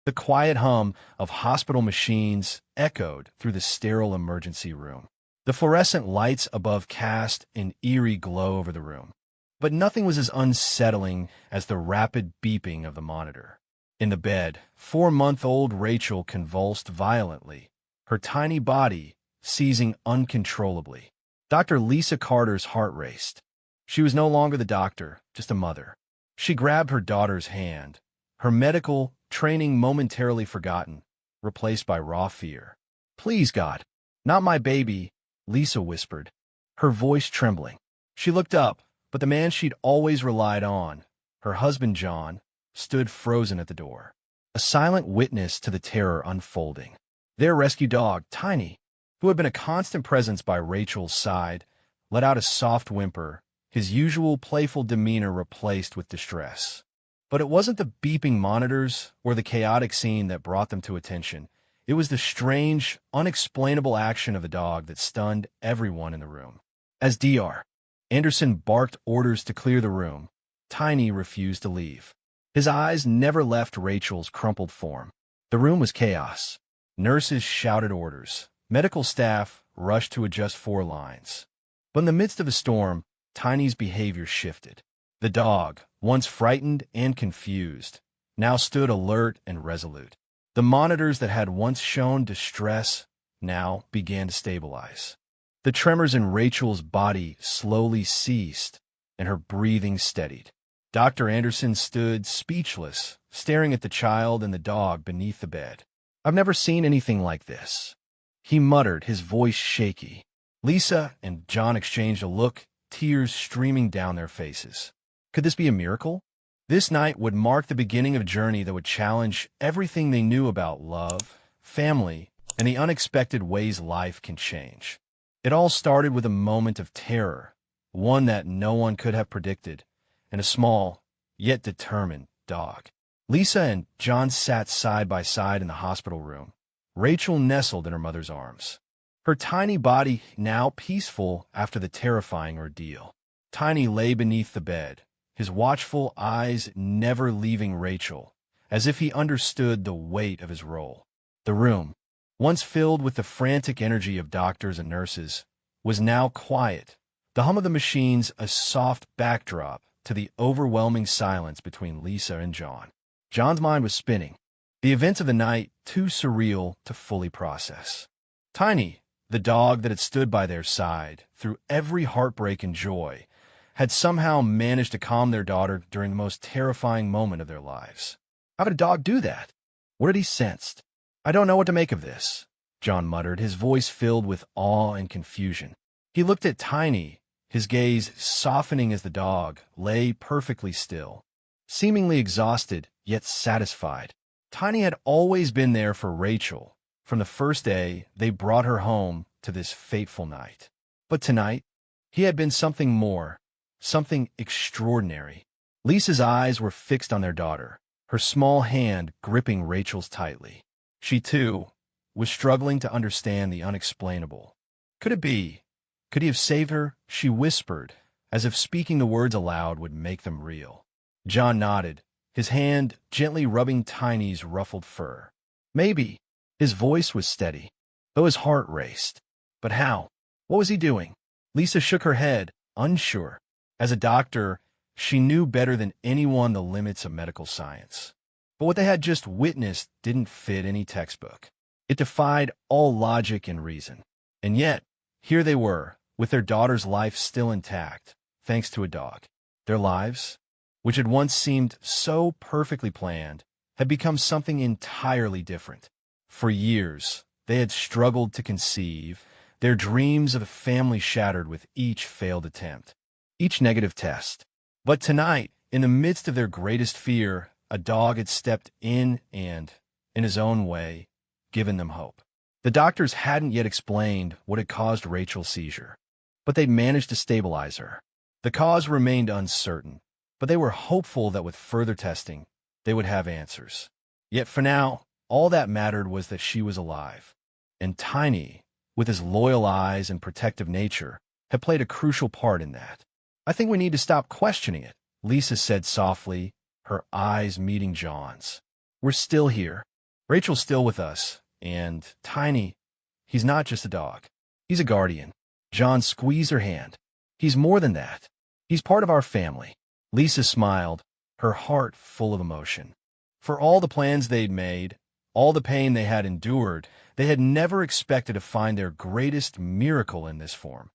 The quiet hum of hospital machines echoed through the sterile emergency room. The fluorescent lights above cast an eerie glow over the room. But nothing was as unsettling as the rapid beeping of the monitor. In the bed, 4-month-old Rachel convulsed violently, her tiny body seizing uncontrollably. Dr. Lisa Carter's heart raced. She was no longer the doctor, just a mother. She grabbed her daughter's hand, her medical training momentarily forgotten, replaced by raw fear. "Please, God, not my baby," Lisa whispered, her voice trembling. She looked up, but the man she'd always relied on, her husband John, stood frozen at the door, a silent witness to the terror unfolding. Their rescue dog, Tiny, who had been a constant presence by Rachel's side, let out a soft whimper, his usual playful demeanor replaced with distress. But it wasn't the beeping monitors or the chaotic scene that brought them to attention. It was the strange, unexplainable action of the dog that stunned everyone in the room. As Dr. Anderson barked orders to clear the room, Tiny refused to leave. His eyes never left Rachel's crumpled form. The room was chaos. Nurses shouted orders. Medical staff rushed to adjust 4 lines. But in the midst of the storm, Tiny's behavior shifted. The dog, once frightened and confused, now stood alert and resolute. The monitors that had once shown distress now began to stabilize. The tremors in Rachel's body slowly ceased, and her breathing steadied. Dr. Anderson stood speechless, staring at the child and the dog beneath the bed. "I've never seen anything like this," he muttered, his voice shaky. Lisa and John exchanged a look, tears streaming down their faces. Could this be a miracle? This night would mark the beginning of a journey that would challenge everything they knew about love, family, and the unexpected ways life can change. It all started with a moment of terror, one that no one could have predicted, and a small, yet determined, dog. Lisa and John sat side by side in the hospital room, Rachel nestled in her mother's arms, her tiny body now peaceful after the terrifying ordeal. Tiny lay beneath the bed, his watchful eyes never leaving Rachel, as if he understood the weight of his role. The room, once filled with the frantic energy of doctors and nurses, was now quiet, the hum of the machines a soft backdrop to the overwhelming silence between Lisa and John. John's mind was spinning, the events of the night too surreal to fully process. Tiny, the dog that had stood by their side through every heartbreak and joy, had somehow managed to calm their daughter during the most terrifying moment of their lives. How did a dog do that? What had he sensed? "I don't know what to make of this," John muttered, his voice filled with awe and confusion. He looked at Tiny, his gaze softening as the dog lay perfectly still, seemingly exhausted yet satisfied. Tiny had always been there for Rachel, from the first day they brought her home to this fateful night. But tonight, he had been something more, something extraordinary. Lisa's eyes were fixed on their daughter, her small hand gripping Rachel's tightly. She, too, was struggling to understand the unexplainable. Could it be? Could he have saved her? She whispered, as if speaking the words aloud would make them real. John nodded, his hand gently rubbing Tiny's ruffled fur. Maybe. His voice was steady, though his heart raced. But how? What was he doing? Lisa shook her head, unsure. As a doctor, she knew better than anyone the limits of medical science. But what they had just witnessed didn't fit any textbook. It defied all logic and reason. And yet, here they were, with their daughter's life still intact, thanks to a dog. Their lives, which had once seemed so perfectly planned, had become something entirely different. For years, they had struggled to conceive, their dreams of a family shattered with each failed attempt, each negative test. But tonight, in the midst of their greatest fear, a dog had stepped in and, in his own way, given them hope. The doctors hadn't yet explained what had caused Rachel's seizure, but they'd managed to stabilize her. The cause remained uncertain, but they were hopeful that with further testing, they would have answers. Yet for now, all that mattered was that she was alive. And Tiny, with his loyal eyes and protective nature, had played a crucial part in that. "I think we need to stop questioning it," Lisa said softly, her eyes meeting John's. "We're still here. Rachel's still with us, and Tiny, he's not just a dog. He's a guardian. John squeezed her hand. He's more than that. He's part of our family. Lisa smiled, her heart full of emotion. For all the plans they'd made, all the pain they had endured, they had never expected to find their greatest miracle in this form.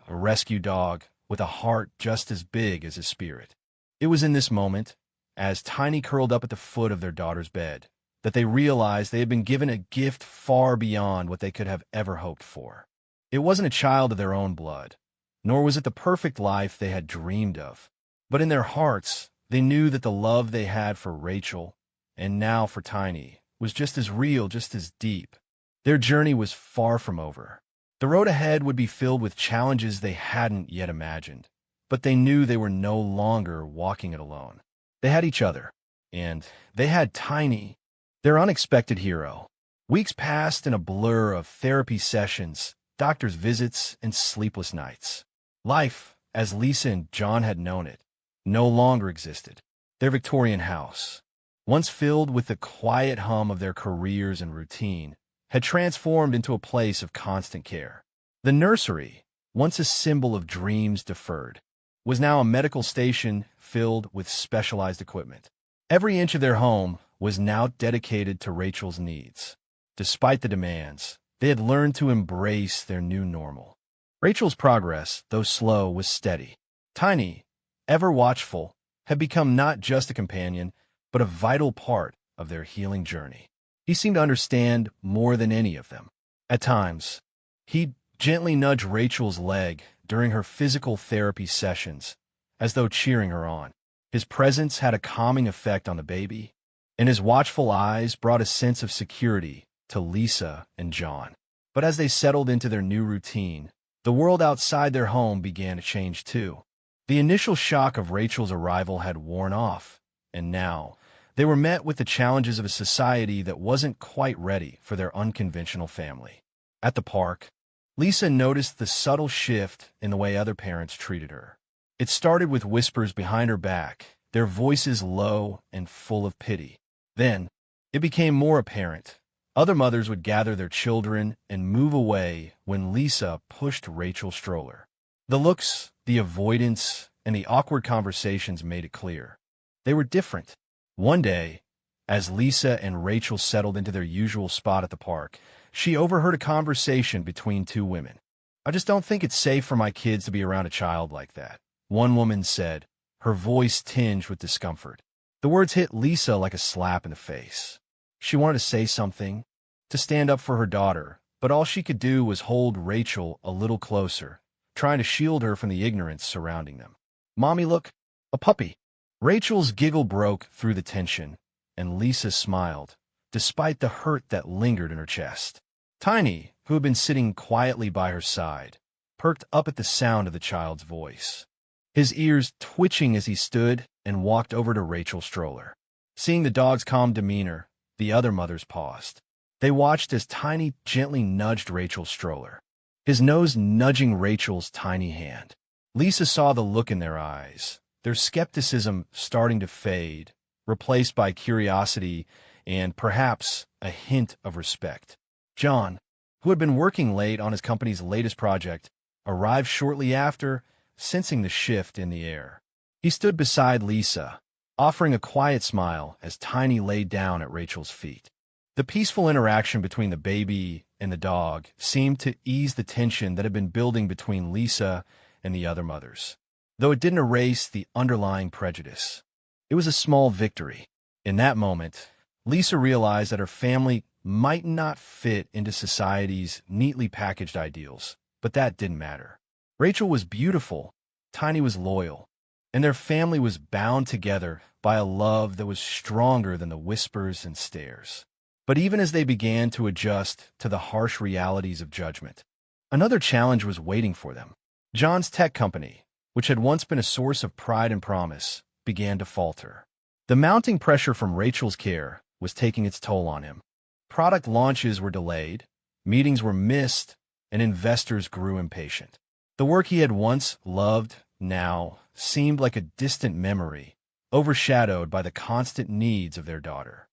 A rescue dog with a heart just as big as his spirit. It was in this moment, as Tiny curled up at the foot of their daughter's bed, that they realized they had been given a gift far beyond what they could have ever hoped for. It wasn't a child of their own blood, nor was it the perfect life they had dreamed of. But in their hearts, they knew that the love they had for Rachel, and now for Tiny, was just as real, just as deep. Their journey was far from over. The road ahead would be filled with challenges they hadn't yet imagined, but they knew they were no longer walking it alone. They had each other, and they had Tiny, their unexpected hero. Weeks passed in a blur of therapy sessions, doctor's visits, and sleepless nights. Life, as Lisa and John had known it, no longer existed. Their Victorian house, once filled with the quiet hum of their careers and routine, had transformed into a place of constant care. The nursery, once a symbol of dreams deferred, was now a medical station filled with specialized equipment. Every inch of their home was now dedicated to Rachel's needs. Despite the demands, they had learned to embrace their new normal. Rachel's progress, though slow, was steady. Tiny, ever watchful, had become not just a companion, but a vital part of their healing journey. He seemed to understand more than any of them. At times, he'd gently nudge Rachel's leg during her physical therapy sessions, as though cheering her on. His presence had a calming effect on the baby, and his watchful eyes brought a sense of security to Lisa and John. But as they settled into their new routine, the world outside their home began to change too. The initial shock of Rachel's arrival had worn off, and now they were met with the challenges of a society that wasn't quite ready for their unconventional family. At the park, Lisa noticed the subtle shift in the way other parents treated her. It started with whispers behind her back, their voices low and full of pity. Then, it became more apparent. Other mothers would gather their children and move away when Lisa pushed Rachel's stroller. The looks, the avoidance, and the awkward conversations made it clear. They were different. One day, as Lisa and Rachel settled into their usual spot at the park, she overheard a conversation between two women. "I just don't think it's safe for my kids to be around a child like that," one woman said, her voice tinged with discomfort. The words hit Lisa like a slap in the face. She wanted to say something, to stand up for her daughter, but all she could do was hold Rachel a little closer, trying to shield her from the ignorance surrounding them. "Mommy, look, a puppy." Rachel's giggle broke through the tension, and Lisa smiled, despite the hurt that lingered in her chest. Tiny, who had been sitting quietly by her side, perked up at the sound of the child's voice, his ears twitching as he stood and walked over to Rachel's stroller. Seeing the dog's calm demeanor, the other mothers paused. They watched as Tiny gently nudged Rachel's stroller, his nose nudging Rachel's tiny hand. Lisa saw the look in their eyes, their skepticism starting to fade, replaced by curiosity and perhaps a hint of respect. John, who had been working late on his company's latest project, arrived shortly after, sensing the shift in the air. He stood beside Lisa, offering a quiet smile as Tiny lay down at Rachel's feet. The peaceful interaction between the baby and the dog seemed to ease the tension that had been building between Lisa and the other mothers, though it didn't erase the underlying prejudice. It was a small victory. In that moment, Lisa realized that her family might not fit into society's neatly packaged ideals, but that didn't matter. Rachel was beautiful, Tiny was loyal, and their family was bound together by a love that was stronger than the whispers and stares. But even as they began to adjust to the harsh realities of judgment, another challenge was waiting for them. John's tech company, which had once been a source of pride and promise, began to falter. The mounting pressure from Rachel's care was taking its toll on him. Product launches were delayed, meetings were missed, and investors grew impatient. The work he had once loved now seemed like a distant memory, overshadowed by the constant needs of their daughter.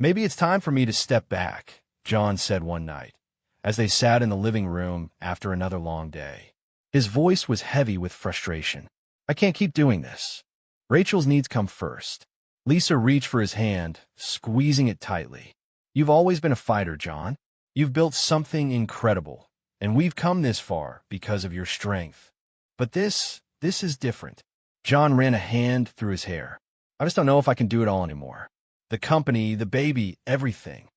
Maybe it's time for me to step back, John said one night, as they sat in the living room after another long day. His voice was heavy with frustration. I can't keep doing this. Rachel's needs come first. Lisa reached for his hand, squeezing it tightly. You've always been a fighter, John. You've built something incredible, and we've come this far because of your strength. But this is different. John ran a hand through his hair. I just don't know if I can do it all anymore. The company, the baby, everything.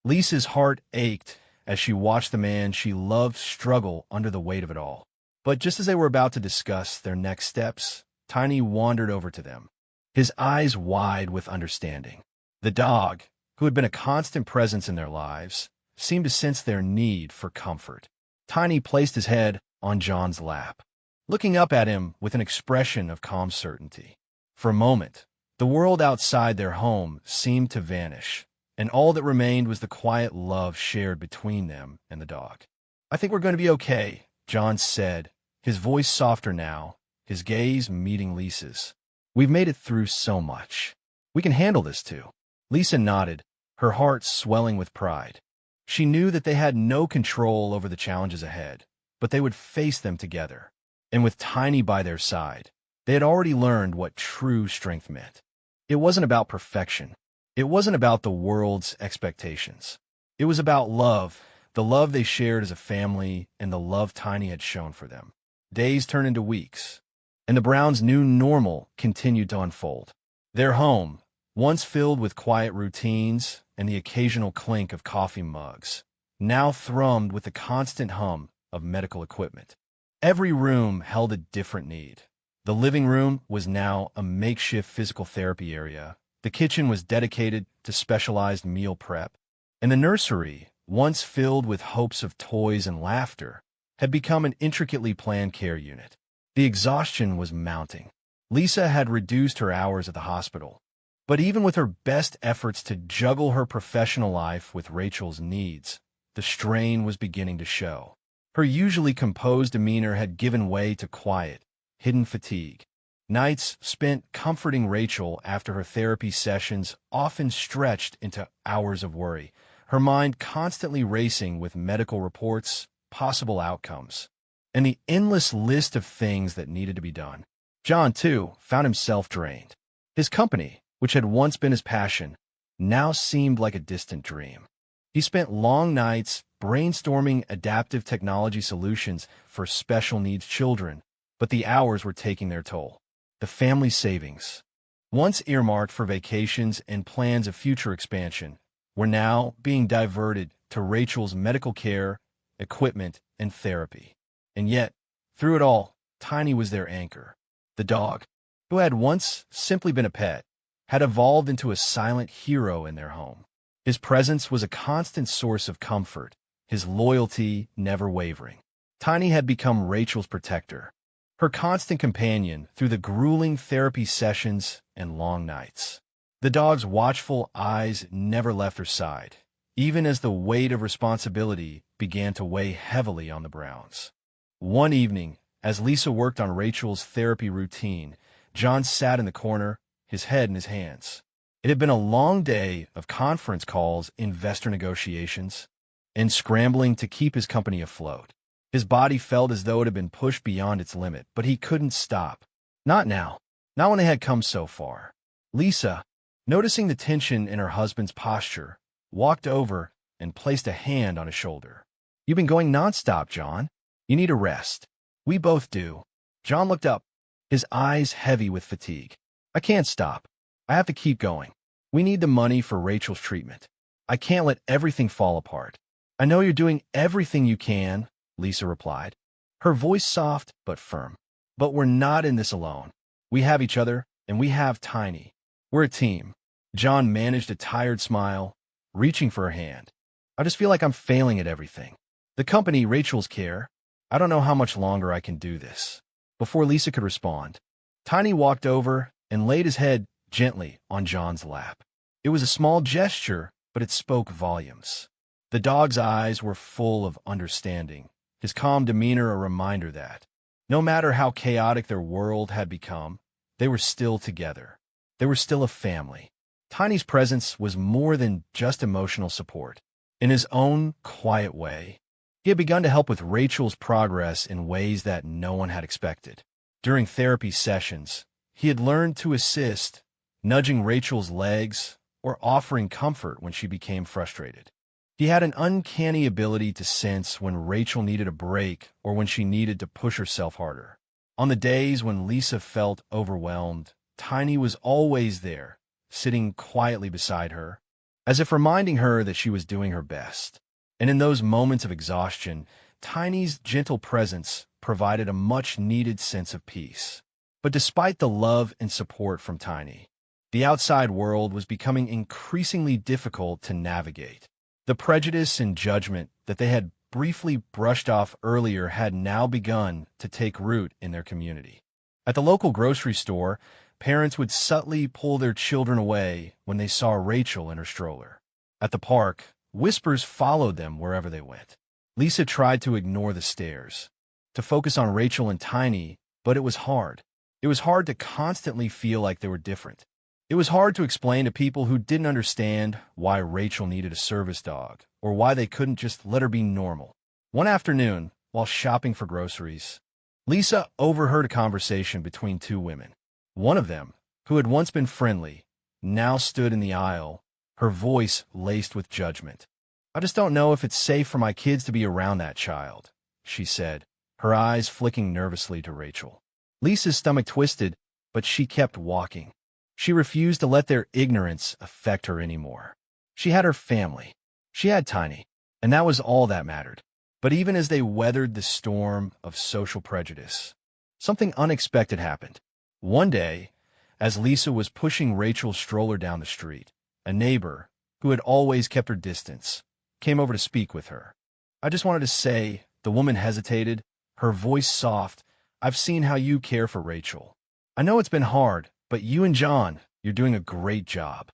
Lisa's heart ached as she watched the man she loved struggle under the weight of it all. But just as they were about to discuss their next steps, Tiny wandered over to them, his eyes wide with understanding. The dog, who had been a constant presence in their lives, seemed to sense their need for comfort. Tiny placed his head on John's lap, looking up at him with an expression of calm certainty. For a moment, the world outside their home seemed to vanish, and all that remained was the quiet love shared between them and the dog. I think we're going to be okay, John said, his voice softer now, his gaze meeting Lisa's. We've made it through so much. We can handle this too. Lisa nodded, her heart swelling with pride. She knew that they had no control over the challenges ahead, but they would face them together. And with Tiny by their side, they had already learned what true strength meant. It wasn't about perfection. It wasn't about the world's expectations. It was about love, the love they shared as a family and the love Tiny had shown for them. Days turned into weeks, and the Browns' new normal continued to unfold. Their home, once filled with quiet routines and the occasional clink of coffee mugs, now thrummed with the constant hum of medical equipment. Every room held a different need. The living room was now a makeshift physical therapy area. The kitchen was dedicated to specialized meal prep, and the nursery, once filled with hopes of toys and laughter, had become an intricately planned care unit. The exhaustion was mounting. Lisa had reduced her hours at the hospital, but even with her best efforts to juggle her professional life with Rachel's needs, the strain was beginning to show. Her usually composed demeanor had given way to quiet, hidden fatigue. Nights spent comforting Rachel after her therapy sessions often stretched into hours of worry, her mind constantly racing with medical reports, possible outcomes, and the endless list of things that needed to be done. John, too, found himself drained. His company, which had once been his passion, now seemed like a distant dream. He spent long nights brainstorming adaptive technology solutions for special needs children, but the hours were taking their toll. The family savings, once earmarked for vacations and plans of future expansion, were now being diverted to Rachel's medical care, equipment, and therapy. And yet, through it all, Tiny was their anchor. The dog, who had once simply been a pet, had evolved into a silent hero in their home. His presence was a constant source of comfort, his loyalty never wavering. Tiny had become Rachel's protector, her constant companion through the grueling therapy sessions and long nights. The dog's watchful eyes never left her side, even as the weight of responsibility began to weigh heavily on the Browns. One evening, as Lisa worked on Rachel's therapy routine, John sat in the corner, his head in his hands. It had been a long day of conference calls, investor negotiations, and scrambling to keep his company afloat. His body felt as though it had been pushed beyond its limit, but he couldn't stop. Not now. Not when they had come so far. Lisa, noticing the tension in her husband's posture, walked over and placed a hand on his shoulder. You've been going nonstop, John. You need a rest. We both do. John looked up, his eyes heavy with fatigue. I can't stop. I have to keep going. We need the money for Rachel's treatment. I can't let everything fall apart. I know you're doing everything you can, Lisa replied, her voice soft but firm. But we're not in this alone. We have each other, and we have Tiny. We're a team. John managed a tired smile, reaching for her hand. I just feel like I'm failing at everything. The company, Rachel's care. I don't know how much longer I can do this. Before Lisa could respond, Tiny walked over and laid his head gently on John's lap. It was a small gesture, but it spoke volumes. The dog's eyes were full of understanding, his calm demeanor a reminder that, no matter how chaotic their world had become, they were still together. They were still a family. Tiny's presence was more than just emotional support. In his own quiet way, he had begun to help with Rachel's progress in ways that no one had expected. During therapy sessions, he had learned to assist, nudging Rachel's legs or offering comfort when she became frustrated. He had an uncanny ability to sense when Rachel needed a break or when she needed to push herself harder. On the days when Lisa felt overwhelmed, Tiny was always there, sitting quietly beside her, as if reminding her that she was doing her best. And in those moments of exhaustion, Tiny's gentle presence provided a much-needed sense of peace. But despite the love and support from Tiny, the outside world was becoming increasingly difficult to navigate. The prejudice and judgment that they had briefly brushed off earlier had now begun to take root in their community. At the local grocery store, parents would subtly pull their children away when they saw Rachel in her stroller. At the park, whispers followed them wherever they went. Lisa tried to ignore the stares, to focus on Rachel and Tiny, but it was hard. It was hard to constantly feel like they were different. It was hard to explain to people who didn't understand why Rachel needed a service dog or why they couldn't just let her be normal. One afternoon, while shopping for groceries, Lisa overheard a conversation between two women. One of them, who had once been friendly, now stood in the aisle, her voice laced with judgment. "I just don't know if it's safe for my kids to be around that child," she said, her eyes flicking nervously to Rachel. Lisa's stomach twisted, but she kept walking. She refused to let their ignorance affect her anymore. She had her family. She had Tiny, and that was all that mattered. But even as they weathered the storm of social prejudice, something unexpected happened. One day, as Lisa was pushing Rachel's stroller down the street, a neighbor, who had always kept her distance, came over to speak with her. "I just wanted to say," the woman hesitated, her voice soft, "I've seen how you care for Rachel. I know it's been hard, but you and John, you're doing a great job."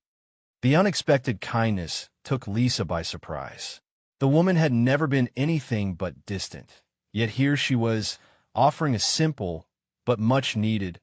The unexpected kindness took Lisa by surprise. The woman had never been anything but distant, yet here she was, offering a simple but much-needed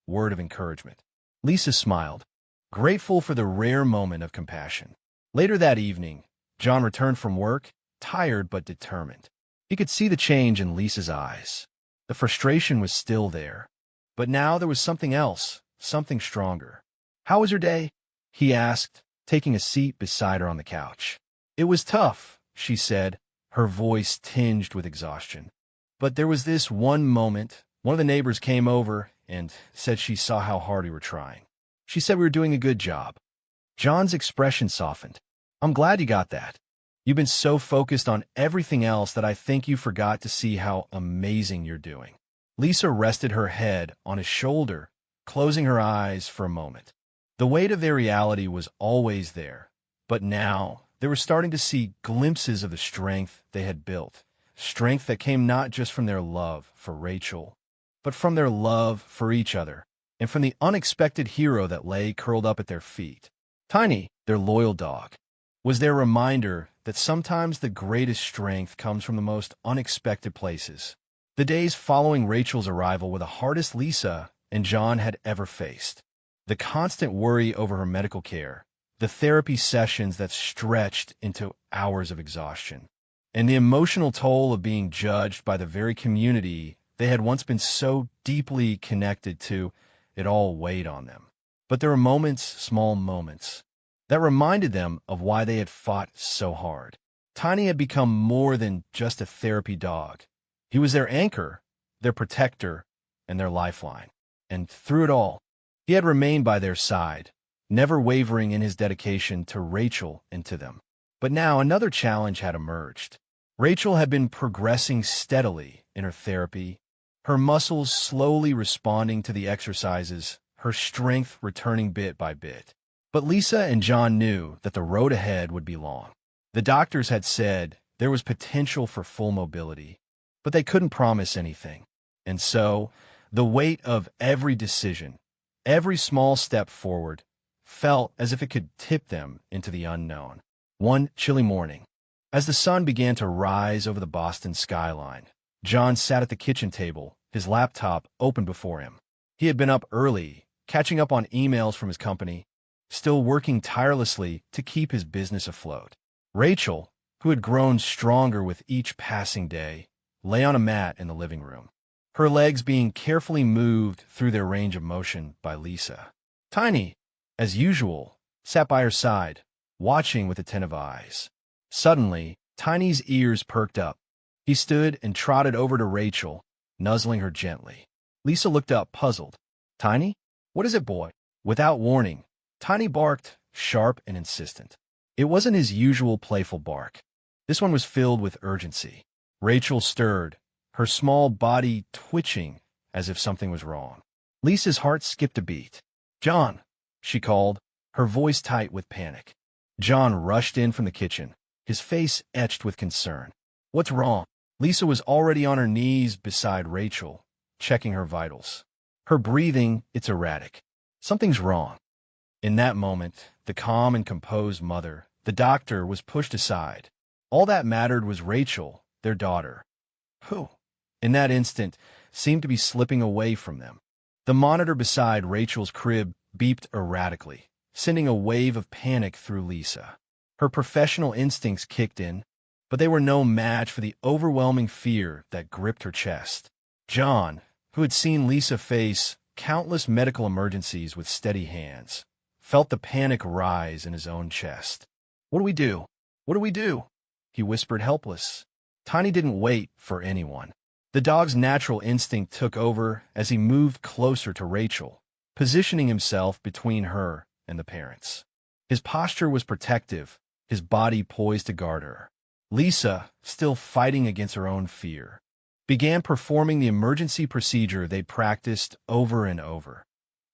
word of encouragement. Lisa smiled, grateful for the rare moment of compassion. Later that evening, John returned from work, tired but determined. He could see the change in Lisa's eyes. The frustration was still there, but now there was something else, something stronger. "How was your day?" he asked, taking a seat beside her on the couch. "It was tough," she said, her voice tinged with exhaustion. "But there was this one moment. One of the neighbors came over and said she saw how hard we were trying. She said we were doing a good job." John's expression softened. "I'm glad you got that. You've been so focused on everything else that I think you forgot to see how amazing you're doing." Lisa rested her head on his shoulder, closing her eyes for a moment. The weight of their reality was always there, but now they were starting to see glimpses of the strength they had built, strength that came not just from their love for Rachel, but from their love for each other, and from the unexpected hero that lay curled up at their feet. Tiny, their loyal dog, was their reminder that sometimes the greatest strength comes from the most unexpected places. The days following Rachel's arrival were the hardest Lisa and John had ever faced. The constant worry over her medical care, the therapy sessions that stretched into hours of exhaustion, and the emotional toll of being judged by the very community they had once been so deeply connected to, it all weighed on them. But there were moments, small moments, that reminded them of why they had fought so hard. Tiny had become more than just a therapy dog. He was their anchor, their protector, and their lifeline. And through it all, he had remained by their side, never wavering in his dedication to Rachel and to them. But now another challenge had emerged. Rachel had been progressing steadily in her therapy, her muscles slowly responding to the exercises, her strength returning bit by bit. But Lisa and John knew that the road ahead would be long. The doctors had said there was potential for full mobility, but they couldn't promise anything. And so, the weight of every decision, every small step forward, felt as if it could tip them into the unknown. One chilly morning, as the sun began to rise over the Boston skyline, John sat at the kitchen table, his laptop open before him. He had been up early, catching up on emails from his company, still working tirelessly to keep his business afloat. Rachel, who had grown stronger with each passing day, lay on a mat in the living room, her legs being carefully moved through their range of motion by Lisa. Tiny, as usual, sat by her side, watching with attentive eyes. Suddenly, Tiny's ears perked up. He stood and trotted over to Rachel, nuzzling her gently. Lisa looked up, puzzled. "Tiny? What is it, boy?" Without warning, Tiny barked, sharp and insistent. It wasn't his usual playful bark. This one was filled with urgency. Rachel stirred, her small body twitching as if something was wrong. Lisa's heart skipped a beat. "John," she called, her voice tight with panic. John rushed in from the kitchen, his face etched with concern. "What's wrong?" Lisa was already on her knees beside Rachel, checking her vitals. Her breathing, it's erratic. Something's wrong. In that moment, the calm and composed mother, the doctor, was pushed aside. All that mattered was Rachel, their daughter, who, in that instant, seemed to be slipping away from them. The monitor beside Rachel's crib beeped erratically, sending a wave of panic through Lisa. Her professional instincts kicked in, but they were no match for the overwhelming fear that gripped her chest. John, who had seen Lisa face countless medical emergencies with steady hands, felt the panic rise in his own chest. "What do we do? What do we do?" he whispered, helpless. Tiny didn't wait for anyone. The dog's natural instinct took over as he moved closer to Rachel, positioning himself between her and the parents. His posture was protective, his body poised to guard her. Lisa, still fighting against her own fear, began performing the emergency procedure they'd practiced over and over,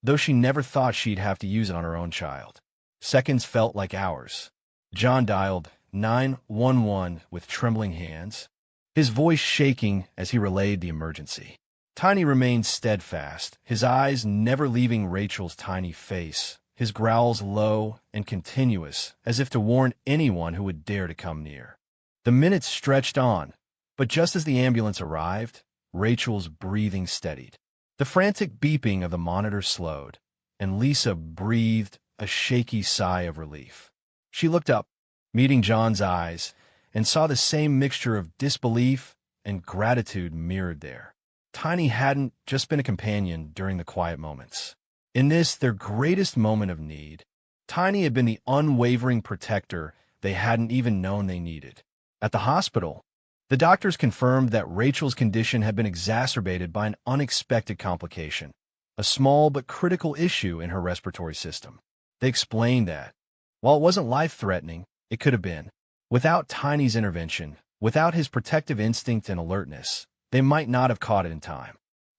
though she never thought she'd have to use it on her own child. Seconds felt like hours. John dialed 911 with trembling hands, his voice shaking as he relayed the emergency. Tiny remained steadfast, his eyes never leaving Rachel's tiny face, his growls low and continuous, as if to warn anyone who would dare to come near. The minutes stretched on, but just as the ambulance arrived, Rachel's breathing steadied. The frantic beeping of the monitor slowed, and Lisa breathed a shaky sigh of relief. She looked up, meeting John's eyes, and saw the same mixture of disbelief and gratitude mirrored there. Tiny hadn't just been a companion during the quiet moments. In this, their greatest moment of need, Tiny had been the unwavering protector they hadn't even known they needed. At the hospital, the doctors confirmed that Rachel's condition had been exacerbated by an unexpected complication, a small but critical issue in her respiratory system. They explained that, while it wasn't life-threatening, it could have been. Without Tiny's intervention, without his protective instinct and alertness, they might not have caught it in time.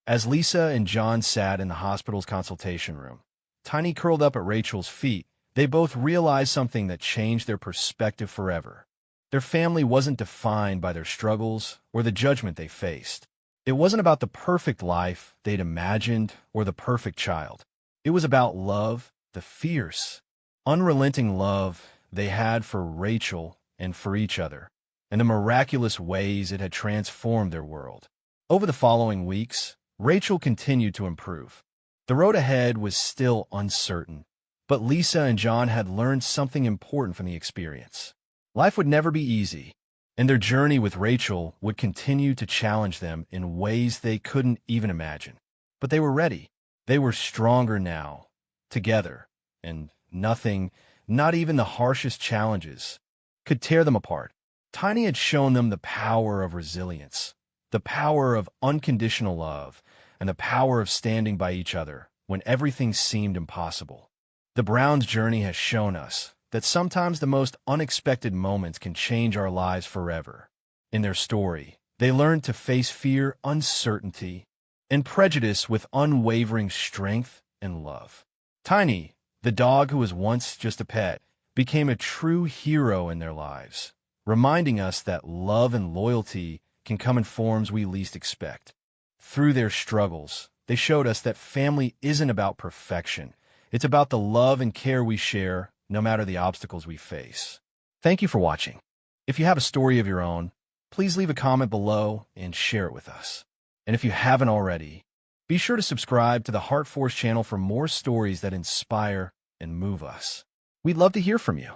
As Lisa and John sat in the hospital's consultation room, Tiny curled up at Rachel's feet, they both realized something that changed their perspective forever. Their family wasn't defined by their struggles or the judgment they faced. It wasn't about the perfect life they'd imagined or the perfect child. It was about love, the fierce, unrelenting love they had for Rachel and for each other, and the miraculous ways it had transformed their world. Over the following weeks, Rachel continued to improve. The road ahead was still uncertain, but Lisa and John had learned something important from the experience. Life would never be easy, and their journey with Rachel would continue to challenge them in ways they couldn't even imagine. But they were ready. They were stronger now, together, and nothing, not even the harshest challenges, could tear them apart. Tiny had shown them the power of resilience, the power of unconditional love, and the power of standing by each other when everything seemed impossible. The Browns' journey has shown us that sometimes the most unexpected moments can change our lives forever. In their story, they learned to face fear, uncertainty, and prejudice with unwavering strength and love. Tiny, the dog who was once just a pet, became a true hero in their lives, reminding us that love and loyalty can come in forms we least expect. Through their struggles, they showed us that family isn't about perfection. It's about the love and care we share, no matter the obstacles we face. Thank you for watching. If you have a story of your own, please leave a comment below and share it with us. And if you haven't already, be sure to subscribe to the Heart Force channel for more stories that inspire, and move us. We'd love to hear from you.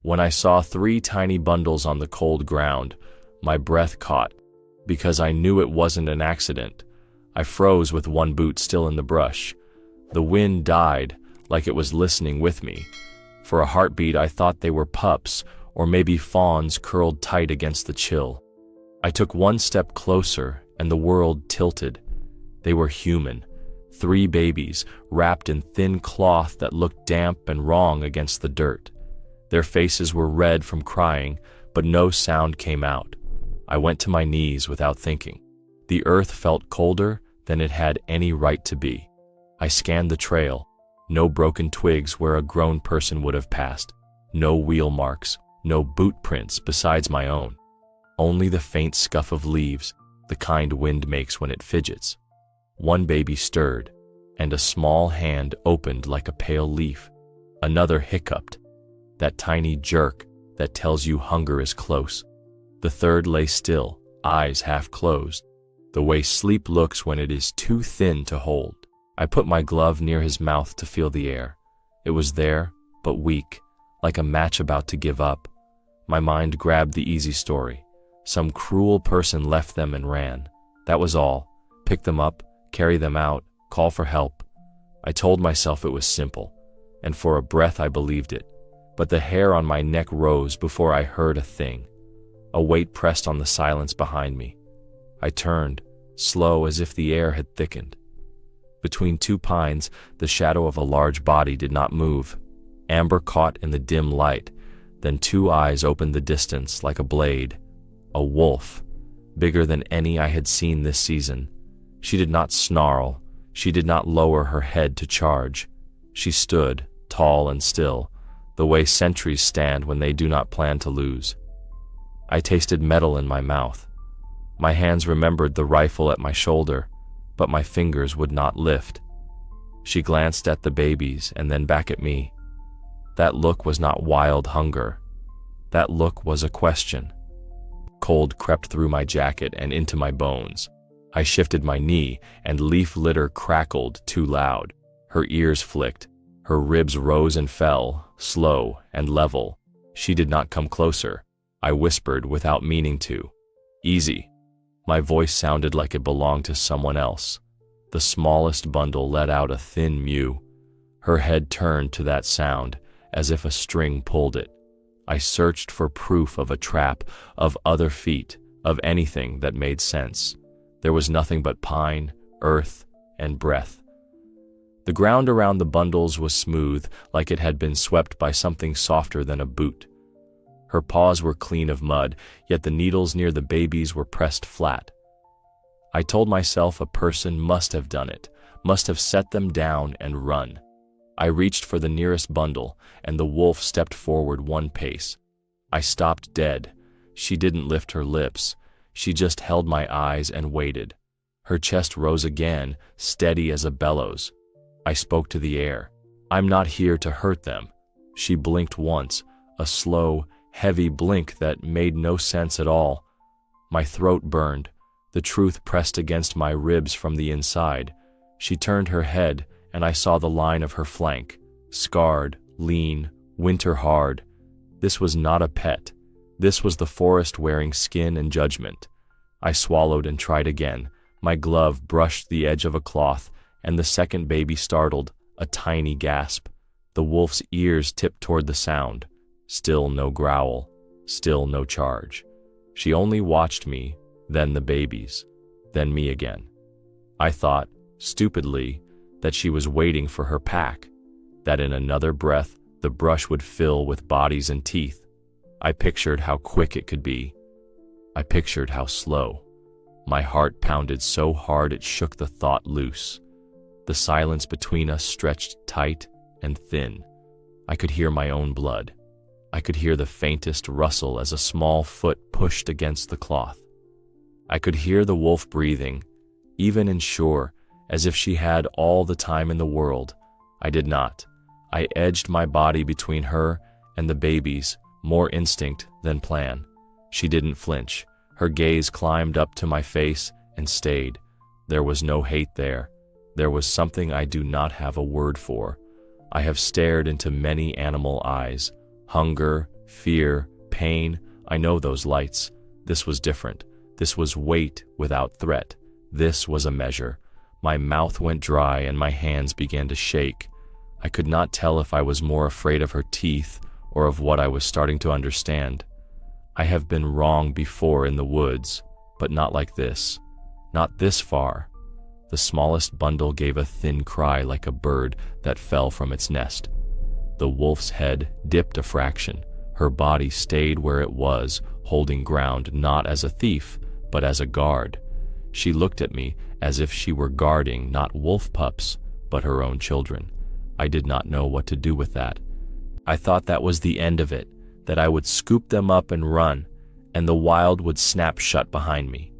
When I saw 3 tiny bundles on the cold ground, my breath caught. Because I knew it wasn't an accident, I froze with one boot still in the brush. The wind died, like it was listening with me. For a heartbeat, I thought they were pups, or maybe fawns curled tight against the chill. I took one step closer, and the world tilted. They were human. 3 babies, wrapped in thin cloth that looked damp and wrong against the dirt. Their faces were red from crying, but no sound came out. I went to my knees without thinking. The earth felt colder than it had any right to be. I scanned the trail. No broken twigs where a grown person would have passed. No wheel marks, no boot prints besides my own. Only the faint scuff of leaves, the kind wind makes when it fidgets. One baby stirred, and a small hand opened like a pale leaf. Another hiccuped, that tiny jerk that tells you hunger is close. The third lay still, eyes half closed, the way sleep looks when it is too thin to hold. I put my glove near his mouth to feel the air. It was there, but weak, like a match about to give up. My mind grabbed the easy story. Some cruel person left them and ran. That was all. Pick them up, carry them out, call for help. I told myself it was simple, and for a breath I believed it. But the hair on my neck rose before I heard a thing. A weight pressed on the silence behind me. I turned, slow as if the air had thickened. Between 2 pines, the shadow of a large body did not move. Amber caught in the dim light, then 2 eyes opened the distance like a blade. A wolf, bigger than any I had seen this season. She did not snarl. She did not lower her head to charge. She stood, tall and still, the way sentries stand when they do not plan to lose. I tasted metal in my mouth. My hands remembered the rifle at my shoulder, but my fingers would not lift. She glanced at the babies and then back at me. That look was not wild hunger. That look was a question. Cold crept through my jacket and into my bones. I shifted my knee, and leaf litter crackled too loud. Her ears flicked. Her ribs rose and fell, slow and level. She did not come closer. I whispered without meaning to. Easy. My voice sounded like it belonged to someone else. The smallest bundle let out a thin mew. Her head turned to that sound, as if a string pulled it. I searched for proof of a trap, of other feet, of anything that made sense. There was nothing but pine, earth, and breath. The ground around the bundles was smooth, like it had been swept by something softer than a boot. Her paws were clean of mud, yet the needles near the babies were pressed flat. I told myself a person must have done it, must have set them down and run. I reached for the nearest bundle, and the wolf stepped forward 1 pace. I stopped dead. She didn't lift her lips. She just held my eyes and waited. Her chest rose again, steady as a bellows. I spoke to the air. I'm not here to hurt them. She blinked once, a slow, heavy blink that made no sense at all. My throat burned. The truth pressed against my ribs from the inside. She turned her head, and I saw the line of her flank. Scarred, lean, winter-hard. This was not a pet. This was the forest wearing skin and judgment. I swallowed and tried again. My glove brushed the edge of a cloth, and the second baby startled, a tiny gasp. The wolf's ears tipped toward the sound. Still no growl. Still no charge. She only watched me, then the babies, then me again. I thought, stupidly, that she was waiting for her pack, that in another breath the brush would fill with bodies and teeth. I pictured how quick it could be. I pictured how slow. My heart pounded so hard it shook the thought loose. The silence between us stretched tight and thin. I could hear my own blood. I could hear the faintest rustle as a small foot pushed against the cloth. I could hear the wolf breathing, even and sure, as if she had all the time in the world. I did not. I edged my body between her and the babies, more instinct than plan. She didn't flinch. Her gaze climbed up to my face and stayed. There was no hate there. There was something I do not have a word for. I have stared into many animal eyes. Hunger, fear, pain, I know those lights. This was different. This was weight without threat. This was a measure. My mouth went dry and my hands began to shake. I could not tell if I was more afraid of her teeth or of what I was starting to understand. I have been wrong before in the woods, but not like this. Not this far. The smallest bundle gave a thin cry like a bird that fell from its nest. The wolf's head dipped a fraction. Her body stayed where it was, holding ground not as a thief, but as a guard. She looked at me as if she were guarding not wolf pups, but her own children. I did not know what to do with that. I thought that was the end of it, that I would scoop them up and run, and the wild would snap shut behind me.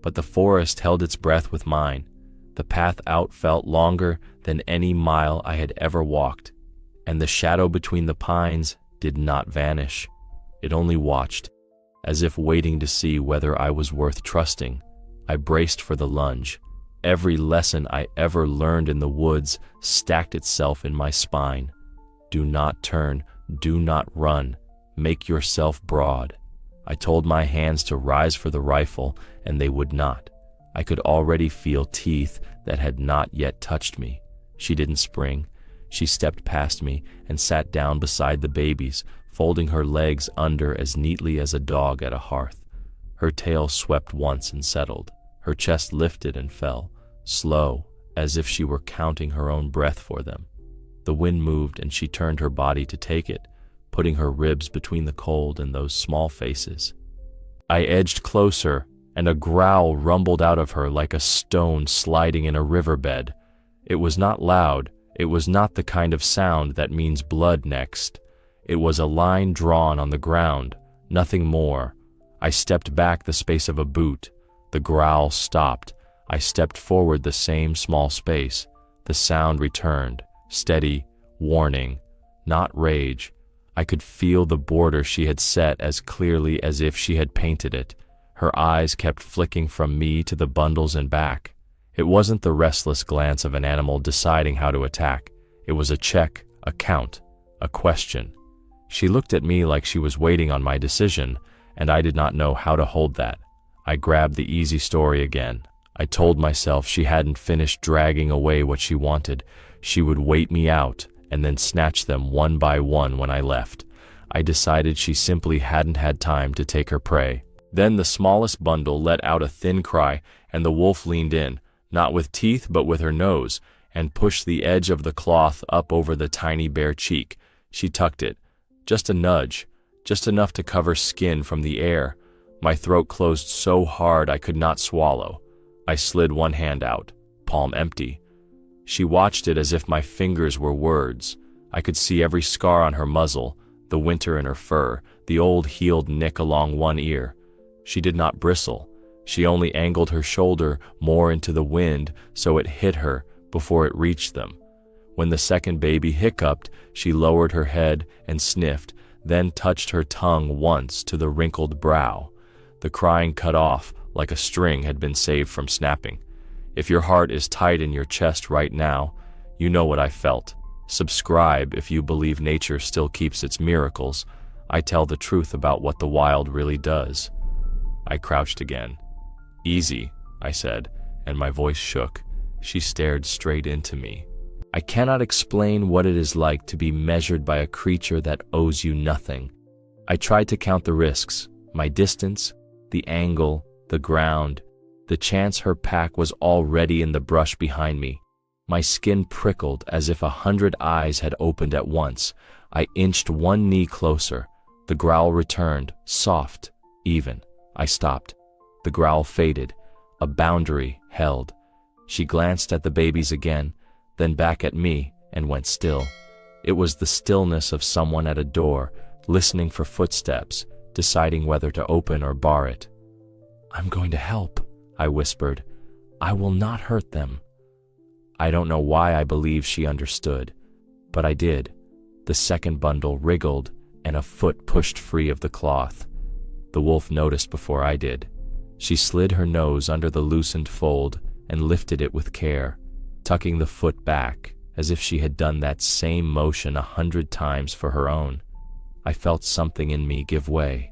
But the forest held its breath with mine. The path out felt longer than any mile I had ever walked, and the shadow between the pines did not vanish. It only watched, as if waiting to see whether I was worth trusting. I braced for the lunge. Every lesson I ever learned in the woods stacked itself in my spine. Do not turn, do not run, make yourself broad. I told my hands to rise for the rifle, and they would not. I could already feel teeth that had not yet touched me. She didn't spring. She stepped past me and sat down beside the babies, folding her legs under as neatly as a dog at a hearth. Her tail swept once and settled. Her chest lifted and fell, slow, as if she were counting her own breath for them. The wind moved and she turned her body to take it, putting her ribs between the cold and those small faces. I edged closer, and a growl rumbled out of her like a stone sliding in a riverbed. It was not loud. It was not the kind of sound that means blood next. It was a line drawn on the ground, nothing more. I stepped back the space of a boot. The growl stopped. I stepped forward the same small space. The sound returned, steady, warning, not rage. I could feel the border she had set as clearly as if she had painted it. Her eyes kept flicking from me to the bundles and back. It wasn't the restless glance of an animal deciding how to attack. It was a check, a count, a question. She looked at me like she was waiting on my decision, and I did not know how to hold that. I grabbed the easy story again. I told myself she hadn't finished dragging away what she wanted. She would wait me out and then snatch them one by one when I left. I decided she simply hadn't had time to take her prey. Then the smallest bundle let out a thin cry, and the wolf leaned in, not with teeth but with her nose, and pushed the edge of the cloth up over the tiny bare cheek. She tucked it. Just a nudge, just enough to cover skin from the air. My throat closed so hard I could not swallow. I slid one hand out, palm empty. She watched it as if my fingers were words. I could see every scar on her muzzle, the winter in her fur, the old healed nick along one ear. She did not bristle. She only angled her shoulder more into the wind so it hit her before it reached them. When the second baby hiccuped, she lowered her head and sniffed, then touched her tongue once to the wrinkled brow. The crying cut off like a string had been saved from snapping. If your heart is tight in your chest right now, you know what I felt. Subscribe if you believe nature still keeps its miracles. I tell the truth about what the wild really does. I crouched again. Easy, I said, and my voice shook. She stared straight into me. I cannot explain what it is like to be measured by a creature that owes you nothing. I tried to count the risks, my distance, the angle, the ground, the chance her pack was already in the brush behind me. My skin prickled as if 100 eyes had opened at once. I inched one knee closer. The growl returned, soft, even. I stopped. The growl faded. A boundary held. She glanced at the babies again, then back at me, and went still. It was the stillness of someone at a door, listening for footsteps, deciding whether to open or bar it. "I'm going to help," I whispered. "I will not hurt them." I don't know why I believe she understood, but I did. The second bundle wriggled, and a foot pushed free of the cloth. The wolf noticed before I did. She slid her nose under the loosened fold and lifted it with care, tucking the foot back as if she had done that same motion 100 times for her own. I felt something in me give way.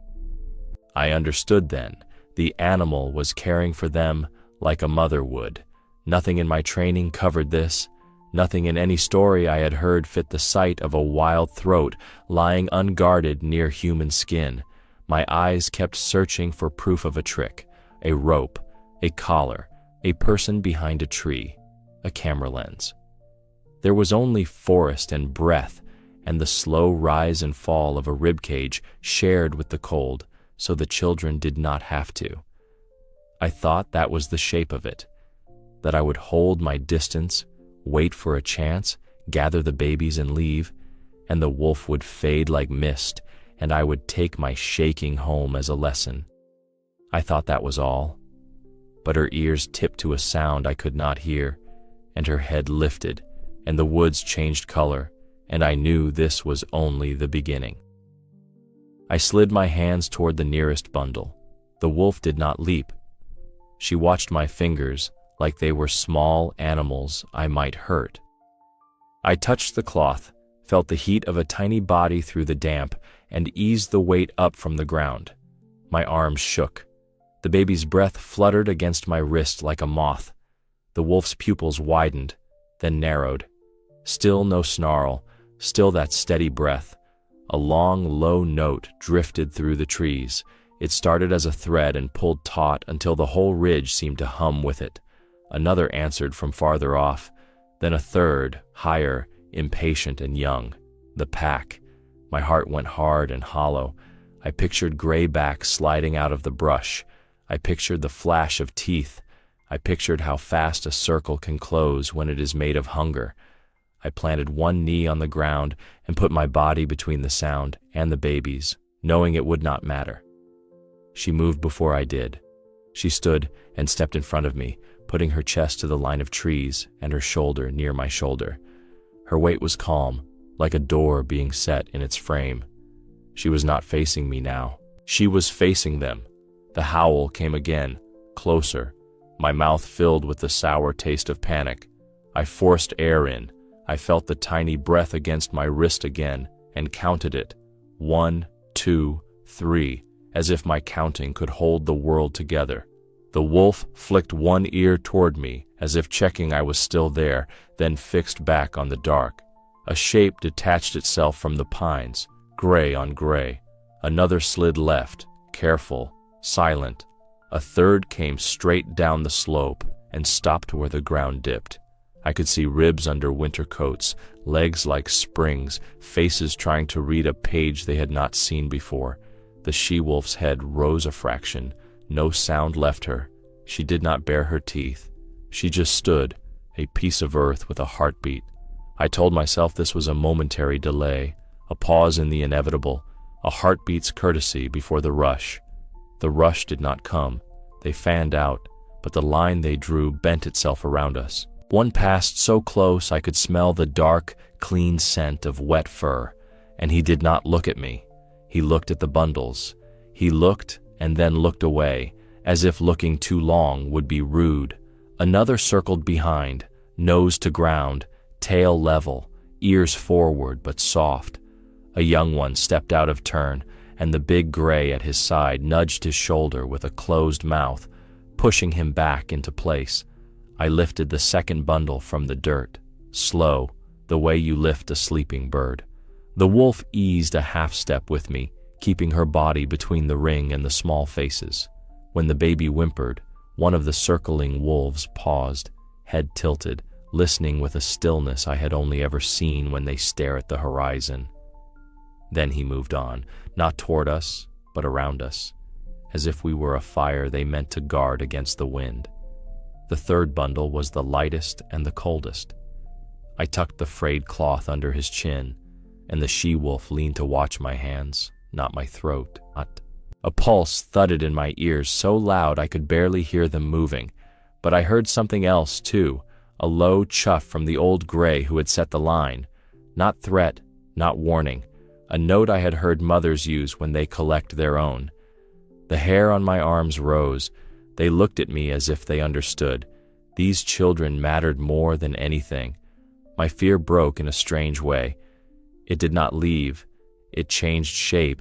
I understood then. The animal was caring for them like a mother would. Nothing in my training covered this. Nothing in any story I had heard fit the sight of a wild throat lying unguarded near human skin. My eyes kept searching for proof of a trick, a rope, a collar, a person behind a tree, a camera lens. There was only forest and breath and the slow rise and fall of a ribcage shared with the cold, so the children did not have to. I thought that was the shape of it, that I would hold my distance, wait for a chance, gather the babies and leave, and the wolf would fade like mist, and I would take my shaking home as a lesson. I thought that was all, but her ears tipped to a sound I could not hear, and her head lifted, and the woods changed color, and I knew this was only the beginning. I slid my hands toward the nearest bundle. The wolf did not leap. She watched my fingers like they were small animals I might hurt. I touched the cloth, felt the heat of a tiny body through the damp, and eased the weight up from the ground. My arms shook. The baby's breath fluttered against my wrist like a moth. The wolf's pupils widened, then narrowed. Still no snarl, still that steady breath. A long, low note drifted through the trees. It started as a thread and pulled taut until the whole ridge seemed to hum with it. Another answered from farther off, then a third, higher, impatient and young. The pack. My heart went hard and hollow. I pictured gray backs sliding out of the brush. I pictured the flash of teeth. I pictured how fast a circle can close when it is made of hunger. I planted one knee on the ground and put my body between the sound and the baby's, knowing it would not matter. She moved before I did. She stood and stepped in front of me, putting her chest to the line of trees and her shoulder near my shoulder. Her weight was calm, like a door being set in its frame. She was not facing me now. She was facing them. The howl came again, closer, my mouth filled with the sour taste of panic. I forced air in. I felt the tiny breath against my wrist again and counted it. 1, 2, 3, as if my counting could hold the world together. The wolf flicked one ear toward me, as if checking I was still there, then fixed back on the dark. A shape detached itself from the pines, gray on gray. Another slid left, careful, silent. A third came straight down the slope and stopped where the ground dipped. I could see ribs under winter coats, legs like springs, faces trying to read a page they had not seen before. The she-wolf's head rose a fraction. No sound left her. She did not bare her teeth. She just stood, a piece of earth with a heartbeat. I told myself this was a momentary delay, a pause in the inevitable, a heartbeat's courtesy before the rush. The rush did not come. They fanned out, but the line they drew bent itself around us. One passed so close I could smell the dark, clean scent of wet fur, and he did not look at me. He looked at the bundles. He looked and then looked away, as if looking too long would be rude. Another circled behind, nose to ground, tail level, ears forward but soft. A young one stepped out of turn, and the big gray at his side nudged his shoulder with a closed mouth, pushing him back into place. I lifted the second bundle from the dirt, slow, the way you lift a sleeping bird. The wolf eased a half step with me, keeping her body between the ring and the small faces. When the baby whimpered, one of the circling wolves paused, head tilted, listening with a stillness I had only ever seen when they stare at the horizon. Then he moved on, not toward us, but around us, as if we were a fire they meant to guard against the wind. The third bundle was the lightest and the coldest. I tucked the frayed cloth under his chin, and the she-wolf leaned to watch my hands, not my throat. A pulse thudded in my ears so loud I could barely hear them moving, but I heard something else too, a low chuff from the old gray who had set the line. Not threat, not warning, a note I had heard mothers use when they collect their own. The hair on my arms rose. They looked at me as if they understood. These children mattered more than anything. My fear broke in a strange way. It did not leave. It changed shape.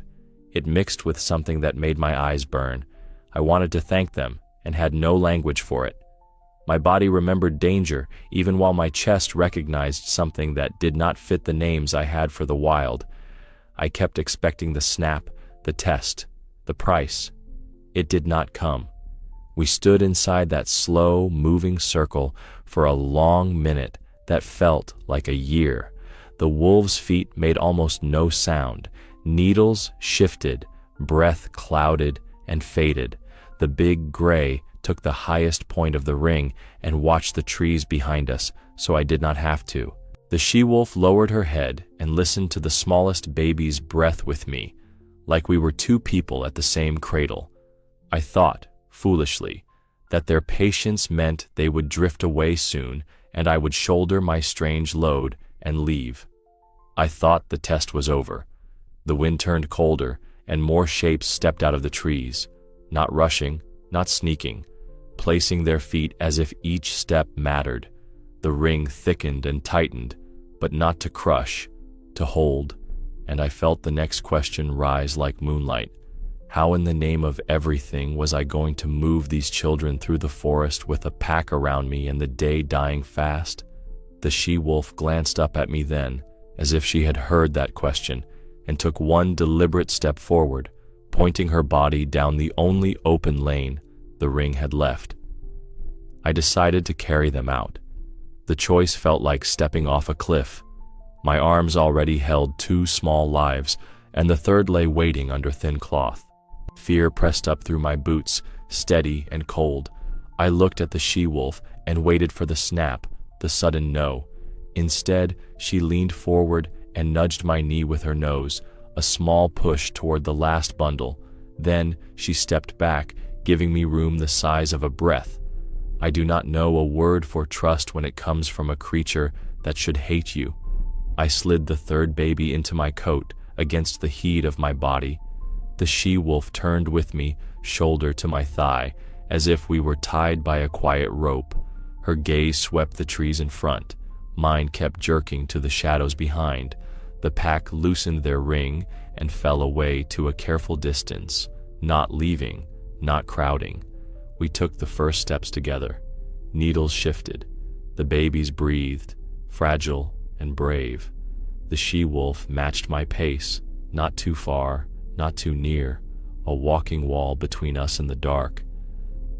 It mixed with something that made my eyes burn. I wanted to thank them and had no language for it. My body remembered danger, even while my chest recognized something that did not fit the names I had for the wild. I kept expecting the snap, the test, the price. It did not come. We stood inside that slow, moving circle for a long minute that felt like a year. The wolves' feet made almost no sound. Needles shifted, breath clouded and faded. The big gray took the highest point of the ring and watched the trees behind us, so I did not have to. The she-wolf lowered her head and listened to the smallest baby's breath with me, like we were two people at the same cradle. I thought, foolishly, that their patience meant they would drift away soon and I would shoulder my strange load and leave. I thought the test was over. The wind turned colder and more shapes stepped out of the trees, not rushing, not sneaking, placing their feet as if each step mattered. The ring thickened and tightened, but not to crush, to hold, and I felt the next question rise like moonlight. How in the name of everything was I going to move these children through the forest with a pack around me and the day dying fast? The she-wolf glanced up at me then, as if she had heard that question, and took one deliberate step forward, pointing her body down the only open lane the ring had left. I decided to carry them out. The choice felt like stepping off a cliff. My arms already held two small lives, and the third lay waiting under thin cloth. Fear pressed up through my boots, steady and cold. I looked at the she-wolf and waited for the snap, the sudden no. Instead, she leaned forward and nudged my knee with her nose, a small push toward the last bundle. Then she stepped back, giving me room the size of a breath. I do not know a word for trust when it comes from a creature that should hate you. I slid the third baby into my coat against the heat of my body. The she-wolf turned with me, shoulder to my thigh, as if we were tied by a quiet rope. Her gaze swept the trees in front. Mine kept jerking to the shadows behind. The pack loosened their ring and fell away to a careful distance, not leaving, not crowding. We took the first steps together. Needles shifted. The babies breathed, fragile and brave. The she-wolf matched my pace, not too far, not too near, a walking wall between us and the dark.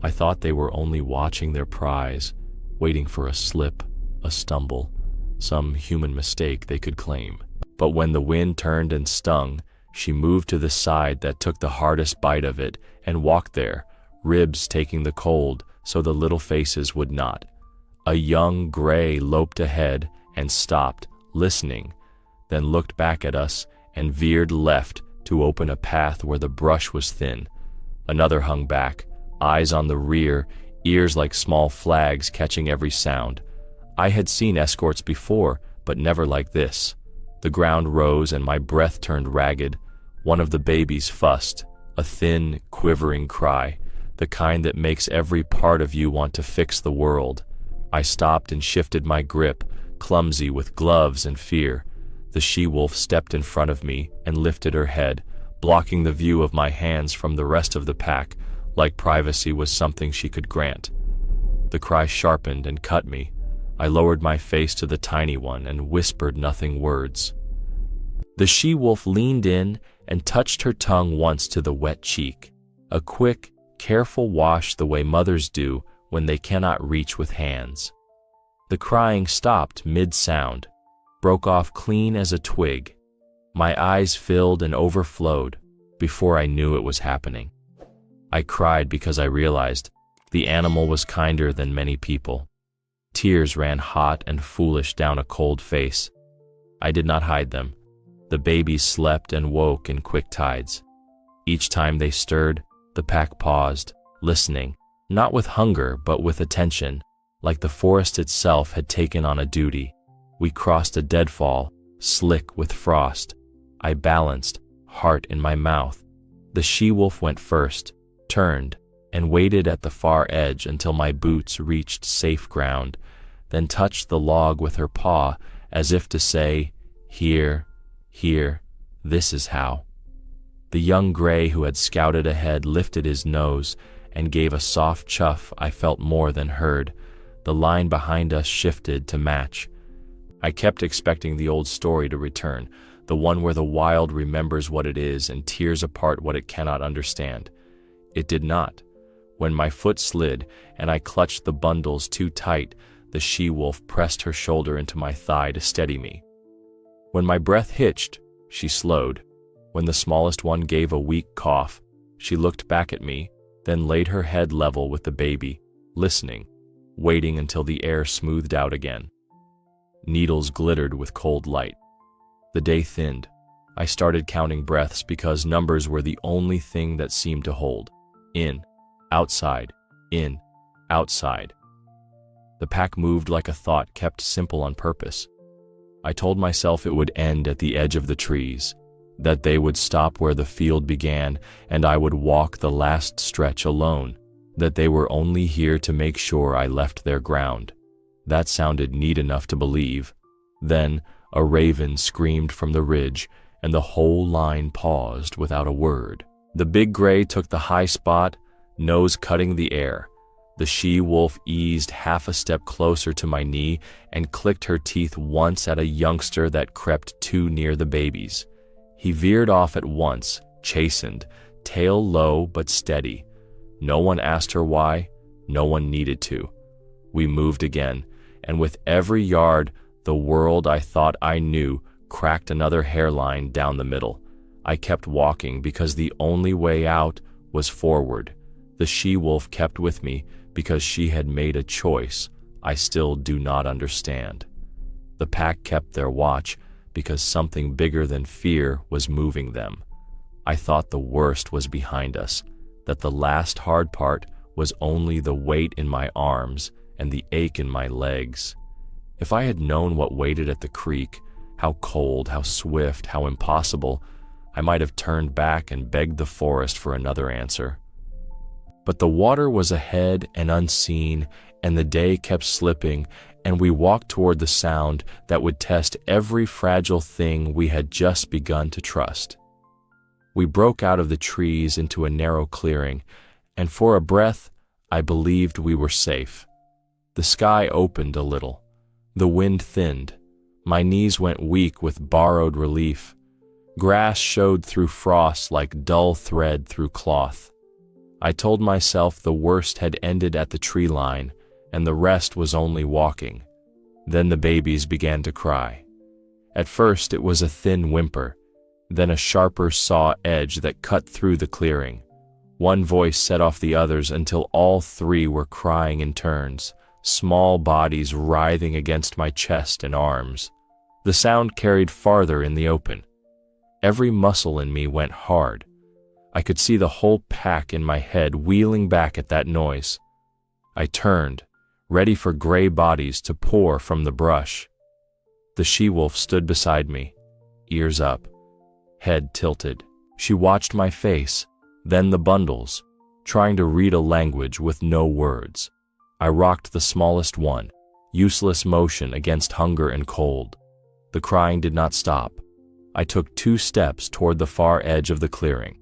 I thought they were only watching their prize, waiting for a slip, a stumble, some human mistake they could claim. But when the wind turned and stung, she moved to the side that took the hardest bite of it and walked there, ribs taking the cold so the little faces would not. A young gray loped ahead and stopped, listening, then looked back at us and veered left to open a path where the brush was thin. Another hung back, eyes on the rear, ears like small flags catching every sound. I had seen escorts before, but never like this. The ground rose and my breath turned ragged. One of the babies fussed, a thin, quivering cry, the kind that makes every part of you want to fix the world. I stopped and shifted my grip, clumsy with gloves and fear. The she-wolf stepped in front of me and lifted her head, blocking the view of my hands from the rest of the pack, like privacy was something she could grant. The cry sharpened and cut me. I lowered my face to the tiny one and whispered nothing words. The she-wolf leaned in and touched her tongue once to the wet cheek, a quick, careful wash the way mothers do when they cannot reach with hands. The crying stopped mid-sound, broke off clean as a twig. My eyes filled and overflowed before I knew it was happening. I cried because I realized the animal was kinder than many people. Tears ran hot and foolish down a cold face. I did not hide them. The babies slept and woke in quick tides. Each time they stirred, the pack paused, listening, not with hunger but with attention, like the forest itself had taken on a duty. We crossed a deadfall, slick with frost. I balanced, heart in my mouth. The she-wolf went first, turned, and waited at the far edge until my boots reached safe ground, then touched the log with her paw as if to say, "Here, here, this is how." The young gray who had scouted ahead lifted his nose and gave a soft chuff I felt more than heard. The line behind us shifted to match. I kept expecting the old story to return, the one where the wild remembers what it is and tears apart what it cannot understand. It did not. When my foot slid and I clutched the bundles too tight, the she-wolf pressed her shoulder into my thigh to steady me. When my breath hitched, she slowed. When the smallest one gave a weak cough, she looked back at me, then laid her head level with the baby, listening, waiting until the air smoothed out again. Needles glittered with cold light. The day thinned. I started counting breaths because numbers were the only thing that seemed to hold. In, outside, in, outside. The pack moved like a thought kept simple on purpose. I told myself it would end at the edge of the trees, that they would stop where the field began and I would walk the last stretch alone, that they were only here to make sure I left their ground. That sounded neat enough to believe. Then a raven screamed from the ridge and the whole line paused without a word. The big gray took the high spot, nose cutting the air. The she-wolf eased half a step closer to my knee and clicked her teeth once at a youngster that crept too near the babies. He veered off at once, chastened, tail low but steady. No one asked her why, no one needed to. We moved again, and with every yard, the world I thought I knew cracked another hairline down the middle. I kept walking because the only way out was forward. The she-wolf kept with me because she had made a choice I still do not understand. The pack kept their watch because something bigger than fear was moving them. I thought the worst was behind us, that the last hard part was only the weight in my arms and the ache in my legs. If I had known what waited at the creek, how cold, how swift, how impossible, I might have turned back and begged the forest for another answer. But the water was ahead and unseen, and the day kept slipping, and we walked toward the sound that would test every fragile thing we had just begun to trust. We broke out of the trees into a narrow clearing, and for a breath, I believed we were safe. The sky opened a little. The wind thinned. My knees went weak with borrowed relief. Grass showed through frost like dull thread through cloth. I told myself the worst had ended at the tree line, and the rest was only walking. Then the babies began to cry. At first it was a thin whimper, then a sharper saw edge that cut through the clearing. One voice set off the others until all three were crying in turns, small bodies writhing against my chest and arms. The sound carried farther in the open. Every muscle in me went hard. I could see the whole pack in my head wheeling back at that noise. I turned, ready for gray bodies to pour from the brush. The she-wolf stood beside me, ears up, head tilted. She watched my face, then the bundles, trying to read a language with no words. I rocked the smallest one, useless motion against hunger and cold. The crying did not stop. I took 2 steps toward the far edge of the clearing.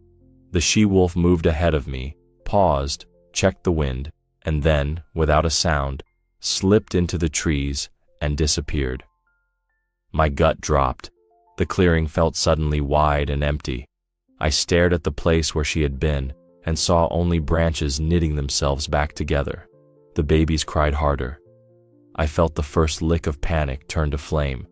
The she-wolf moved ahead of me, paused, checked the wind, and then, without a sound, slipped into the trees and disappeared. My gut dropped. The clearing felt suddenly wide and empty. I stared at the place where she had been and saw only branches knitting themselves back together. The babies cried harder. I felt the first lick of panic turn to flame.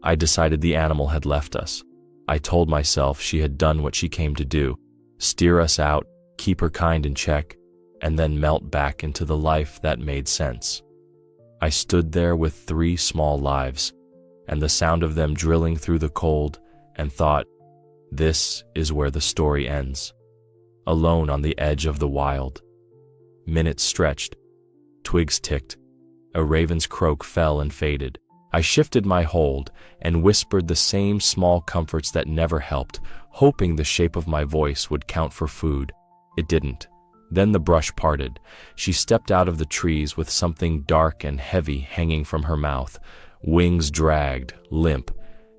I decided the animal had left us. I told myself she had done what she came to do, steer us out, keep her kind in check, and then melt back into the life that made sense. I stood there with 3 small lives, and the sound of them drilling through the cold, and thought, this is where the story ends. Alone on the edge of the wild. Minutes stretched. Twigs ticked. A raven's croak fell and faded. I shifted my hold and whispered the same small comforts that never helped, hoping the shape of my voice would count for food. It didn't. Then the brush parted. She stepped out of the trees with something dark and heavy hanging from her mouth, wings dragged, limp.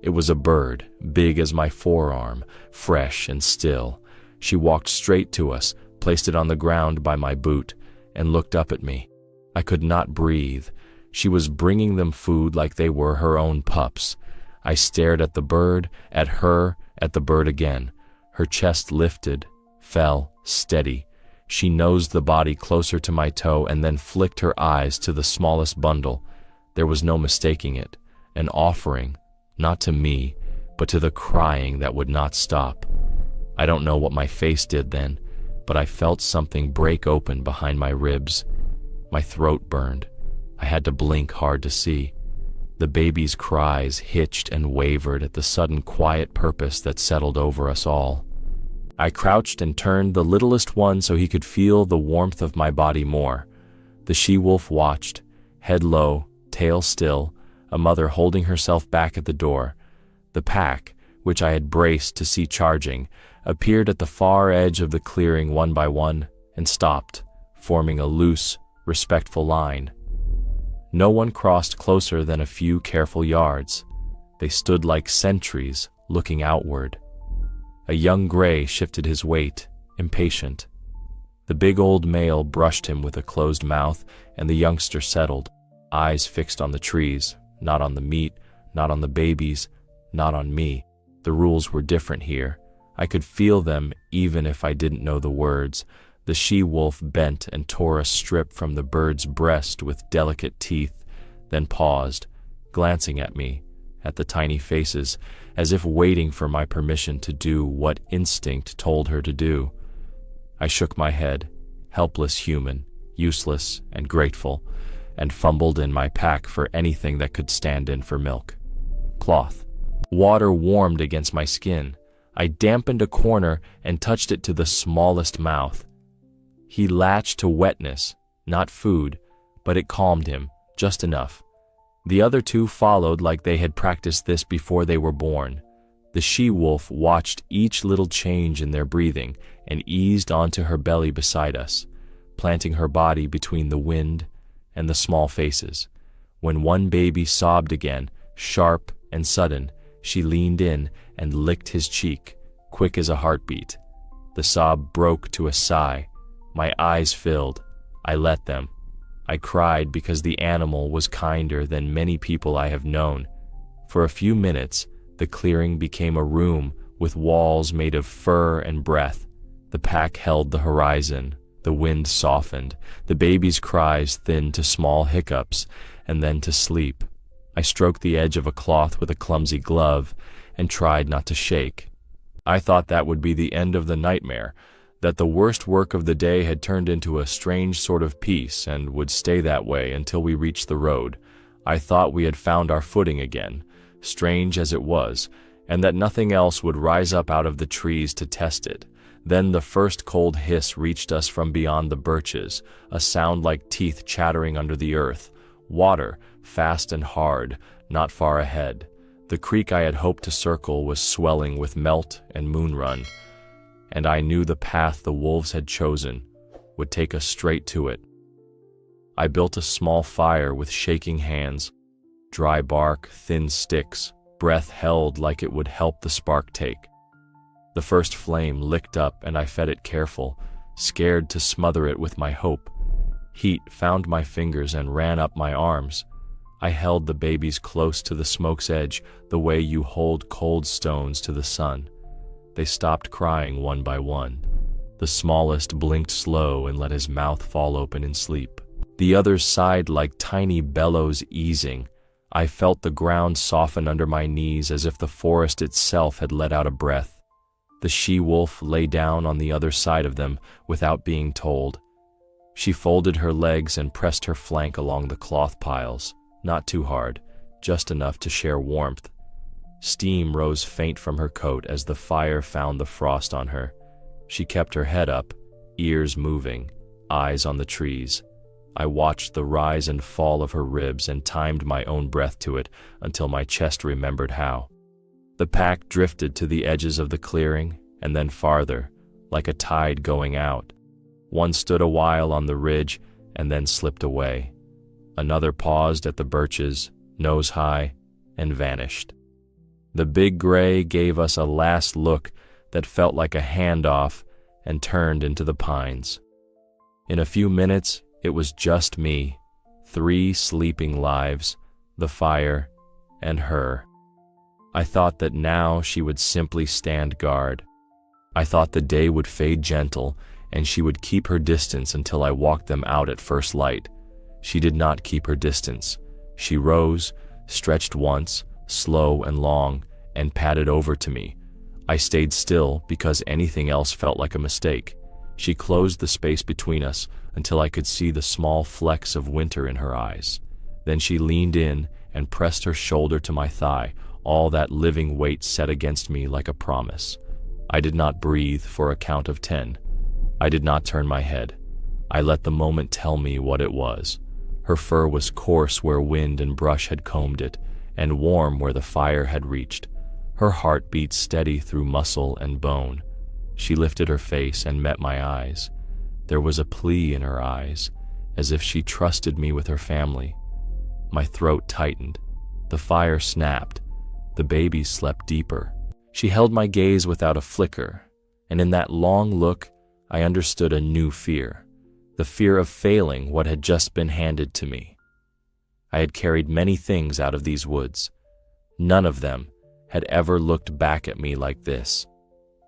It was a bird, big as my forearm, fresh and still. She walked straight to us, placed it on the ground by my boot, and looked up at me. I could not breathe. She was bringing them food like they were her own pups. I stared at the bird, at her, at the bird again. Her chest lifted, fell, steady. She nosed the body closer to my toe and then flicked her eyes to the smallest bundle. There was no mistaking it. An offering, not to me, but to the crying that would not stop. I don't know what my face did then, but I felt something break open behind my ribs. My throat burned. I had to blink hard to see. The baby's cries hitched and wavered at the sudden quiet purpose that settled over us all. I crouched and turned the littlest one so he could feel the warmth of my body more. The she-wolf watched, head low, tail still, a mother holding herself back at the door. The pack, which I had braced to see charging, appeared at the far edge of the clearing one by one and stopped, forming a loose, respectful line. No one crossed closer than a few careful yards. They stood like sentries, looking outward. A young gray shifted his weight, impatient. The big old male brushed him with a closed mouth, and the youngster settled, eyes fixed on the trees, not on the meat, not on the babies, not on me. The rules were different here. I could feel them even if I didn't know the words. The she-wolf bent and tore a strip from the bird's breast with delicate teeth, then paused, glancing at me, at the tiny faces, as if waiting for my permission to do what instinct told her to do. I shook my head, helpless human, useless and grateful, and fumbled in my pack for anything that could stand in for milk. Cloth. Water warmed against my skin. I dampened a corner and touched it to the smallest mouth. He latched to wetness, not food, but it calmed him, just enough. The other two followed like they had practiced this before they were born. The she-wolf watched each little change in their breathing and eased onto her belly beside us, planting her body between the wind and the small faces. When one baby sobbed again, sharp and sudden, she leaned in and licked his cheek, quick as a heartbeat. The sob broke to a sigh. My eyes filled. I let them. I cried because the animal was kinder than many people I have known. For a few minutes, the clearing became a room with walls made of fur and breath. The pack held the horizon. The wind softened. The baby's cries thinned to small hiccups, and then to sleep. I stroked the edge of a cloth with a clumsy glove and tried not to shake. I thought that would be the end of the nightmare, that the worst work of the day had turned into a strange sort of peace and would stay that way until we reached the road. I thought we had found our footing again, strange as it was, and that nothing else would rise up out of the trees to test it. Then the first cold hiss reached us from beyond the birches, a sound like teeth chattering under the earth. Water, fast and hard, not far ahead. The creek I had hoped to circle was swelling with melt and moonrun, and I knew the path the wolves had chosen would take us straight to it. I built a small fire with shaking hands, dry bark, thin sticks, breath held like it would help the spark take. The first flame licked up and I fed it careful, scared to smother it with my hope. Heat found my fingers and ran up my arms. I held the babies close to the smoke's edge, the way you hold cold stones to the sun. They stopped crying one by one. The smallest blinked slow and let his mouth fall open in sleep. The others sighed like tiny bellows easing. I felt the ground soften under my knees as if the forest itself had let out a breath. The she-wolf lay down on the other side of them without being told. She folded her legs and pressed her flank along the cloth piles, not too hard, just enough to share warmth. Steam rose faint from her coat as the fire found the frost on her. She kept her head up, ears moving, eyes on the trees. I watched the rise and fall of her ribs and timed my own breath to it until my chest remembered how. The pack drifted to the edges of the clearing and then farther, like a tide going out. One stood a while on the ridge and then slipped away. Another paused at the birches, nose high, and vanished. The big gray gave us a last look that felt like a handoff and turned into the pines. In a few minutes, it was just me, 3 sleeping lives, the fire, and her. I thought that now she would simply stand guard. I thought the day would fade gentle and she would keep her distance until I walked them out at first light. She did not keep her distance. She rose, stretched once, slow and long, and padded over to me. I stayed still because anything else felt like a mistake. She closed the space between us until I could see the small flecks of winter in her eyes. Then she leaned in and pressed her shoulder to my thigh, all that living weight set against me like a promise. I did not breathe for a count of 10. I did not turn my head. I let the moment tell me what it was. Her fur was coarse where wind and brush had combed it, and warm where the fire had reached. Her heart beat steady through muscle and bone. She lifted her face and met my eyes. There was a plea in her eyes, as if she trusted me with her family. My throat tightened. The fire snapped. The baby slept deeper. She held my gaze without a flicker, and in that long look, I understood a new fear, the fear of failing what had just been handed to me. I had carried many things out of these woods. None of them had ever looked back at me like this.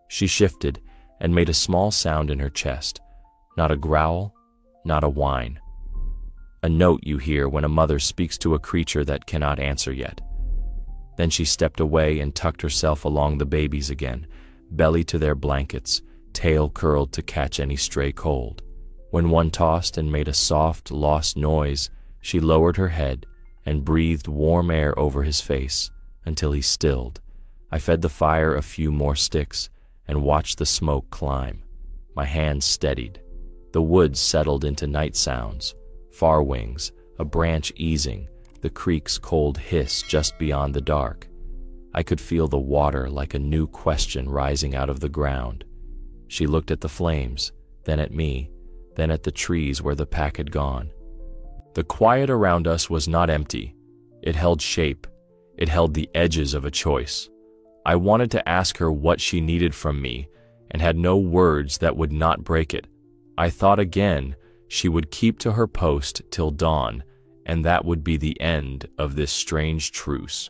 She shifted and made a small sound in her chest, not a growl, not a whine. A note you hear when a mother speaks to a creature that cannot answer yet. Then she stepped away and tucked herself along the babies again, belly to their blankets, tail curled to catch any stray cold. When one tossed and made a soft, lost noise, she lowered her head and breathed warm air over his face until he stilled. I fed the fire a few more sticks and watched the smoke climb. My hands steadied. The woods settled into night sounds, far wings, a branch easing, the creek's cold hiss just beyond the dark. I could feel the water like a new question rising out of the ground. She looked at the flames, then at me, then at the trees where the pack had gone. The quiet around us was not empty. It held shape. It held the edges of a choice. I wanted to ask her what she needed from me, and had no words that would not break it. I thought again she would keep to her post till dawn, and that would be the end of this strange truce.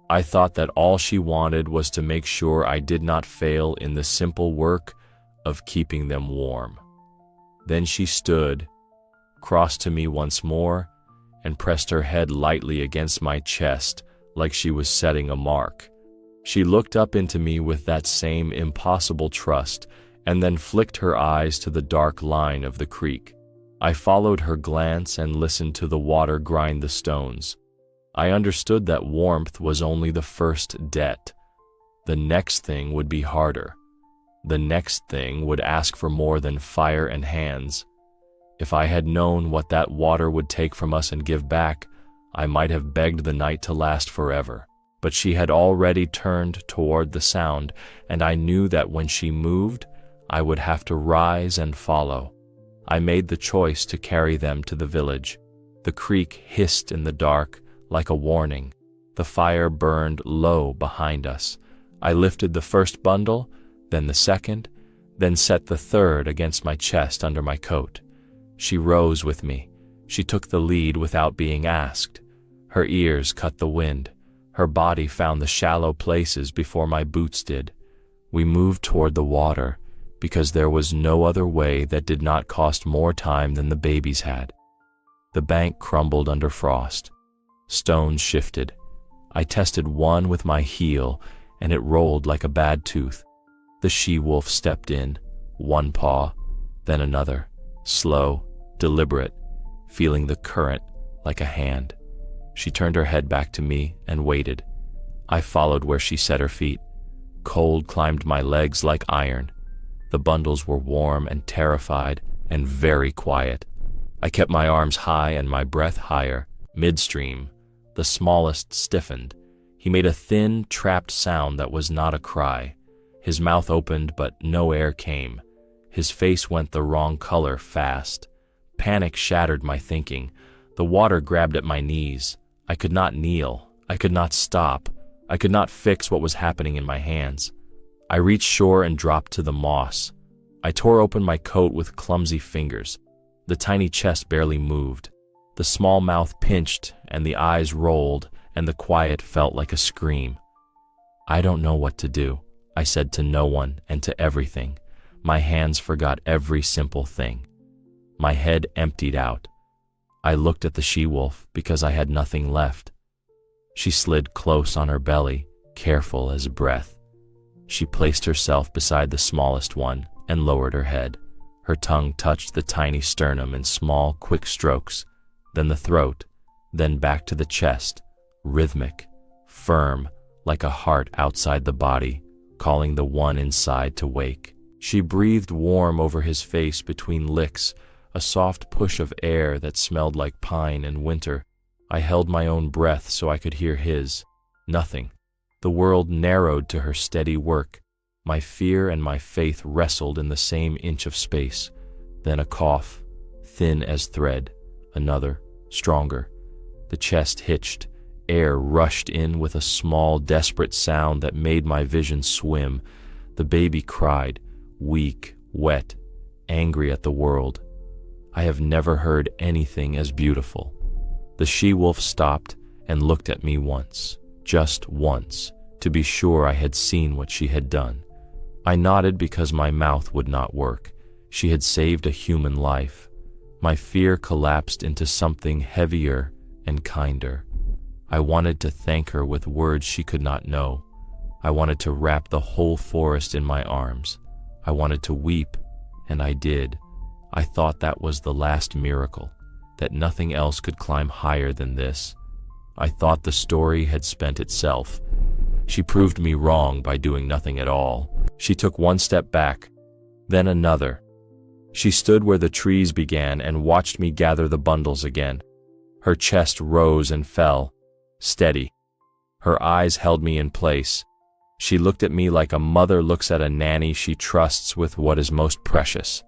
I thought that all she wanted was to make sure I did not fail in the simple work of keeping them warm. Then she stood, crossed to me once more, and pressed her head lightly against my chest like she was setting a mark. She looked up into me with that same impossible trust, and then flicked her eyes to the dark line of the creek. I followed her glance and listened to the water grind the stones. I understood that warmth was only the first debt. The next thing would be harder. The next thing would ask for more than fire and hands. If I had known what that water would take from us and give back, I might have begged the night to last forever. But she had already turned toward the sound, and I knew that when she moved, I would have to rise and follow. I made the choice to carry them to the village. The creek hissed in the dark like a warning. The fire burned low behind us. I lifted the first bundle, then the second, then set the third against my chest under my coat. She rose with me. She took the lead without being asked. Her ears cut the wind. Her body found the shallow places before my boots did. We moved toward the water, because there was no other way that did not cost more time than the babies had. The bank crumbled under frost. Stones shifted. I tested one with my heel, and it rolled like a bad tooth. The she-wolf stepped in, one paw, then another, slow, deliberate, feeling the current like a hand. She turned her head back to me and waited. I followed where she set her feet. Cold climbed my legs like iron. The bundles were warm and terrified and very quiet. I kept my arms high and my breath higher. Midstream, the smallest stiffened. He made a thin, trapped sound that was not a cry. His mouth opened, but no air came. His face went the wrong color fast. Panic shattered my thinking. The water grabbed at my knees. I could not kneel. I could not stop. I could not fix what was happening in my hands. I reached shore and dropped to the moss. I tore open my coat with clumsy fingers. The tiny chest barely moved. The small mouth pinched, and the eyes rolled, and the quiet felt like a scream. "I don't know what to do," I said to no one and to everything. My hands forgot every simple thing. My head emptied out. I looked at the she-wolf because I had nothing left. She slid close on her belly, careful as breath. She placed herself beside the smallest one and lowered her head. Her tongue touched the tiny sternum in small, quick strokes, then the throat, then back to the chest, rhythmic, firm, like a heart outside the body, calling the one inside to wake. She breathed warm over his face between licks, a soft push of air that smelled like pine and winter. I held my own breath so I could hear his. Nothing. The world narrowed to her steady work. My fear and my faith wrestled in the same inch of space. Then a cough, thin as thread. Another, stronger. The chest hitched. Air rushed in with a small, desperate sound that made my vision swim. The baby cried, weak, wet, angry at the world. I have never heard anything as beautiful. The she-wolf stopped and looked at me once, just once, to be sure I had seen what she had done. I nodded because my mouth would not work. She had saved a human life. My fear collapsed into something heavier and kinder. I wanted to thank her with words she could not know. I wanted to wrap the whole forest in my arms. I wanted to weep, and I did. I thought that was the last miracle, that nothing else could climb higher than this. I thought the story had spent itself. She proved me wrong by doing nothing at all. She took one step back, then another. She stood where the trees began and watched me gather the bundles again. Her chest rose and fell, steady. Her eyes held me in place. She looked at me like a mother looks at a nanny she trusts with what is most precious.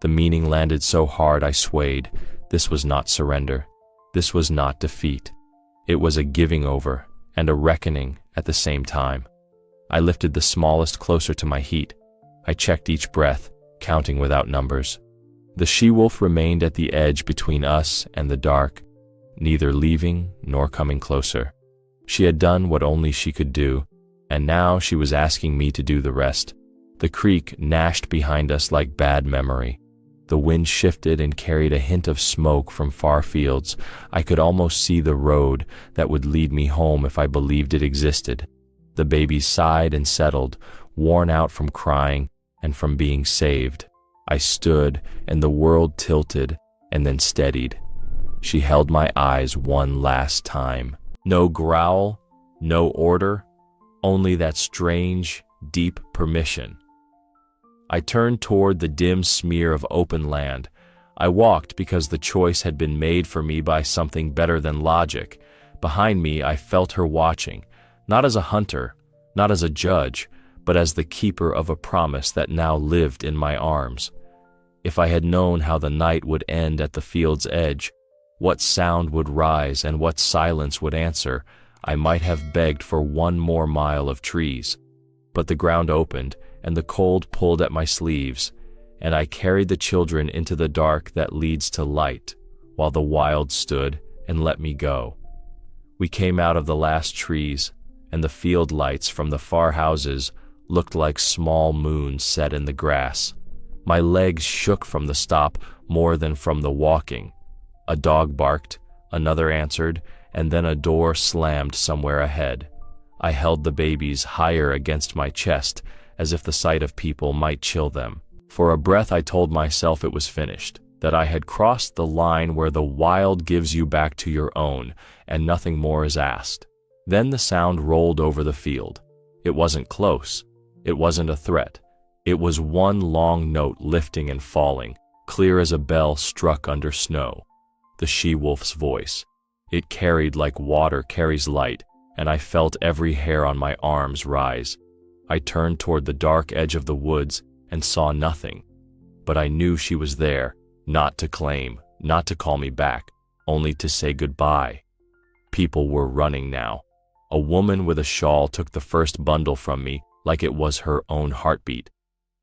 The meaning landed so hard I swayed. This was not surrender. This was not defeat. It was a giving over and a reckoning at the same time. I lifted the smallest closer to my heat. I checked each breath, counting without numbers. The she-wolf remained at the edge between us and the dark, neither leaving nor coming closer. She had done what only she could do, and now she was asking me to do the rest. The creek gnashed behind us like bad memory. The wind shifted and carried a hint of smoke from far fields. I could almost see the road that would lead me home if I believed it existed. The baby sighed and settled, worn out from crying and from being saved. I stood, and the world tilted and then steadied. She held my eyes one last time. No growl, no order, only that strange, deep permission. I turned toward the dim smear of open land. I walked because the choice had been made for me by something better than logic. Behind me, I felt her watching, not as a hunter, not as a judge, but as the keeper of a promise that now lived in my arms. If I had known how the night would end at the field's edge, what sound would rise and what silence would answer, I might have begged for one more mile of trees. But the ground opened, and the cold pulled at my sleeves, and I carried the children into the dark that leads to light, while the wild stood and let me go. We came out of the last trees, and the field lights from the far houses looked like small moons set in the grass. My legs shook from the stop more than from the walking. A dog barked, another answered, and then a door slammed somewhere ahead. I held the babies higher against my chest, as if the sight of people might chill them. For a breath I told myself it was finished, that I had crossed the line where the wild gives you back to your own, and nothing more is asked. Then the sound rolled over the field. It wasn't close. It wasn't a threat. It was one long note lifting and falling, clear as a bell struck under snow. The she-wolf's voice. It carried like water carries light, and I felt every hair on my arms rise. I turned toward the dark edge of the woods and saw nothing. but I knew she was there, not to claim, not to call me back, only to say goodbye. People were running now. A woman with a shawl took the first bundle from me like it was her own heartbeat.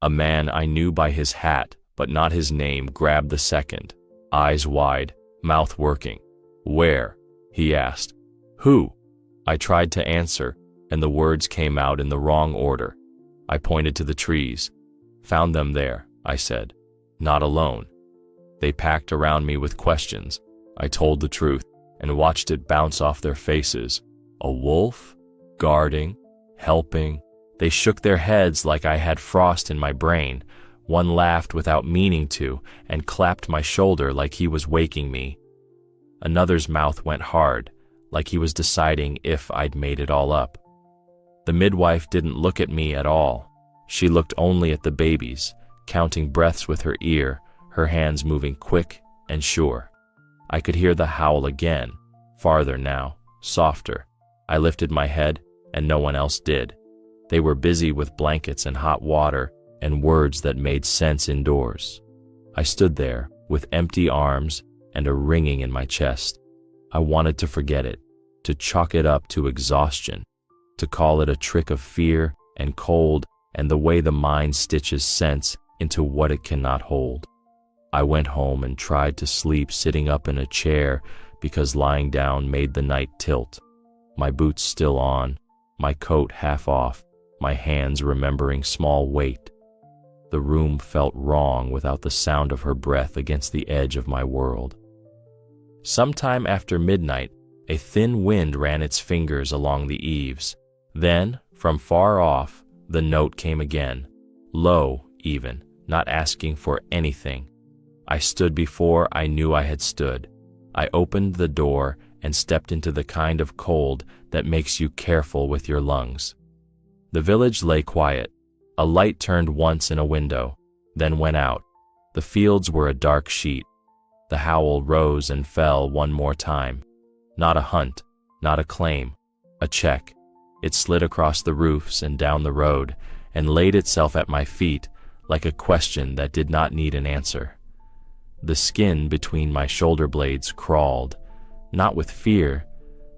A man I knew by his hat, but not his name, grabbed the second, eyes wide, mouth working. "Where?" he asked. "Who?" I tried to answer, and the words came out in the wrong order. I pointed to the trees. "Found them there," I said. "Not alone." They packed around me with questions. I told the truth and watched it bounce off their faces. A wolf? Guarding? Helping? They shook their heads like I had frost in my brain. One laughed without meaning to and clapped my shoulder like he was waking me. Another's mouth went hard, like he was deciding if I'd made it all up. The midwife didn't look at me at all. She looked only at the babies, counting breaths with her ear, her hands moving quick and sure. I could hear the howl again, farther now, softer. I lifted my head, and no one else did. They were busy with blankets and hot water and words that made sense indoors. I stood there with empty arms and a ringing in my chest. I wanted to forget it, to chalk it up to exhaustion, to call it a trick of fear and cold and the way the mind stitches sense into what it cannot hold. I went home and tried to sleep sitting up in a chair because lying down made the night tilt. My boots still on, my coat half off, my hands remembering small weight. The room felt wrong without the sound of her breath against the edge of my world. Sometime after midnight, a thin wind ran its fingers along the eaves. Then, from far off, the note came again, low even, not asking for anything. I stood before I knew I had stood. I opened the door and stepped into the kind of cold that makes you careful with your lungs. The village lay quiet. A light turned once in a window, then went out. The fields were a dark sheet. The howl rose and fell one more time. Not a hunt, not a claim, a check. It slid across the roofs and down the road and laid itself at my feet like a question that did not need an answer. The skin between my shoulder blades crawled, not with fear,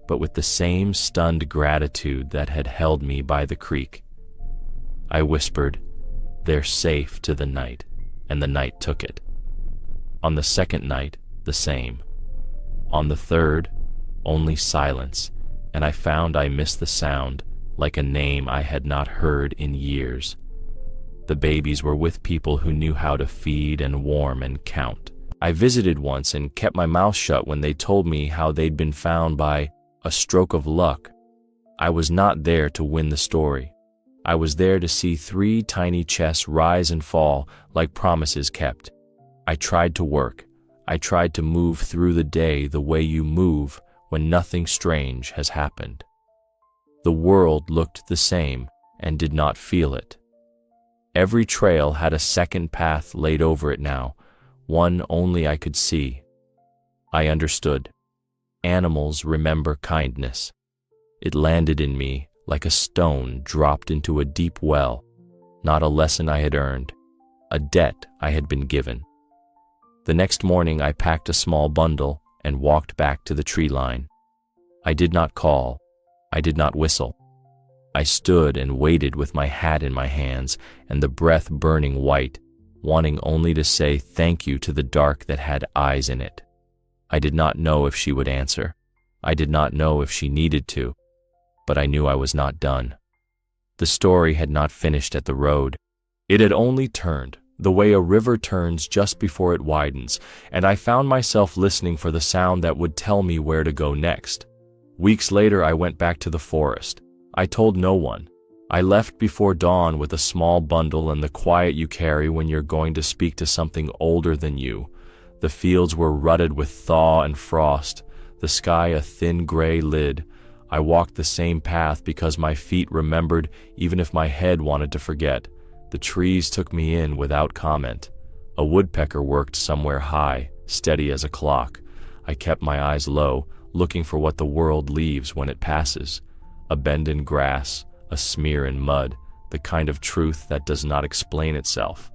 but with the same stunned gratitude that had held me by the creek. I whispered, "They're safe," to the night, and the night took it. On the second night, the same. On the third, only silence, and I found I missed the sound, like a name I had not heard in years. The babies were with people who knew how to feed and warm and count. I visited once and kept my mouth shut when they told me how they'd been found by a stroke of luck. I was not there to win the story. I was there to see 3 tiny chests rise and fall like promises kept. I tried to work. I tried to move through the day the way you move when nothing strange has happened. The world looked the same and did not feel it. Every trail had a second path laid over it now, one only I could see. I understood. Animals remember kindness. It landed in me like a stone dropped into a deep well, not a lesson I had earned, a debt I had been given. The next morning I packed a small bundle and walked back to the tree line. I did not call. I did not whistle. I stood and waited with my hat in my hands and the breath burning white, wanting only to say thank you to the dark that had eyes in it. I did not know if she would answer. I did not know if she needed to, but I knew I was not done. The story had not finished at the road. It had only turned, the way a river turns just before it widens, and I found myself listening for the sound that would tell me where to go next. Weeks later, I went back to the forest. I told no one. I left before dawn with a small bundle and the quiet you carry when you're going to speak to something older than you. The fields were rutted with thaw and frost, the sky a thin gray lid. I walked the same path because my feet remembered even if my head wanted to forget. The trees took me in without comment. A woodpecker worked somewhere high, steady as a clock. I kept my eyes low, looking for what the world leaves when it passes. A bend in grass, a smear in mud, the kind of truth that does not explain itself.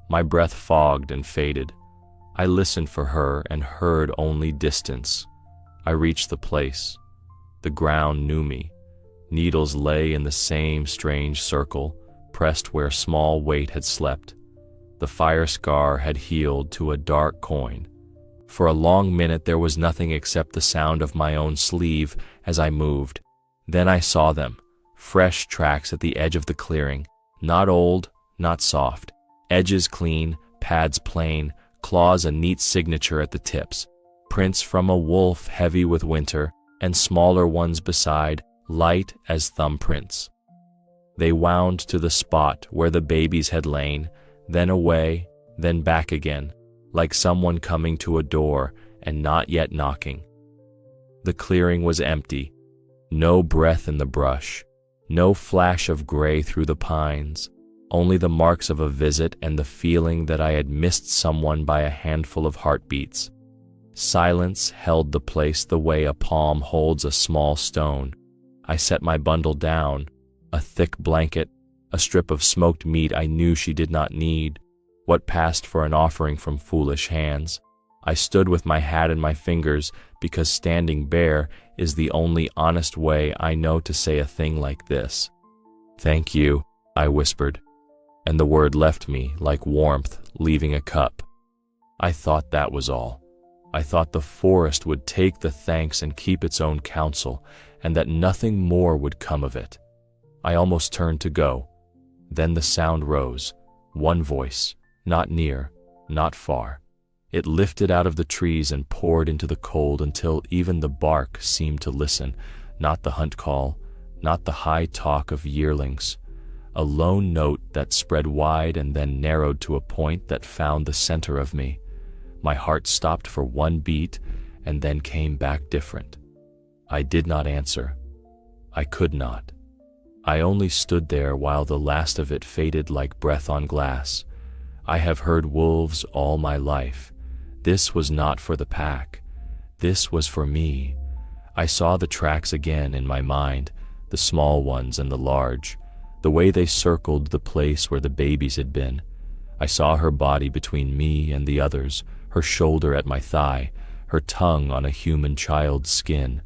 My breath fogged and faded. I listened for her and heard only distance. I reached the place. The ground knew me. Needles lay in the same strange circle, pressed where small weight had slept. The fire scar had healed to a dark coin. For a long minute there was nothing except the sound of my own sleeve as I moved. Then I saw them, fresh tracks at the edge of the clearing, not old, not soft. Edges clean, pads plain, claws a neat signature at the tips. Prints from a wolf heavy with winter, and smaller ones beside, light as thumbprints. They wound to the spot where the babies had lain, then away, then back again, like someone coming to a door and not yet knocking. The clearing was empty. No breath in the brush, no flash of gray through the pines, only the marks of a visit and the feeling that I had missed someone by a handful of heartbeats. Silence held the place the way a palm holds a small stone. I set my bundle down, a thick blanket, a strip of smoked meat I knew she did not need, what passed for an offering from foolish hands. I stood with my hat in my fingers because standing bare is the only honest way I know to say a thing like this. "Thank you," I whispered, and the word left me like warmth leaving a cup. I thought that was all. I thought the forest would take the thanks and keep its own counsel, and that nothing more would come of it. I almost turned to go. Then the sound rose, one voice, not near, not far. It lifted out of the trees and poured into the cold until even the bark seemed to listen, not the hunt call, not the high talk of yearlings. A lone note that spread wide and then narrowed to a point that found the center of me. My heart stopped for one beat and then came back different. I did not answer. I could not. I only stood there while the last of it faded like breath on glass. I have heard wolves all my life. This was not for the pack. This was for me. I saw the tracks again in my mind, the small ones and the large, the way they circled the place where the babies had been. I saw her body between me and the others, her shoulder at my thigh, her tongue on a human child's skin.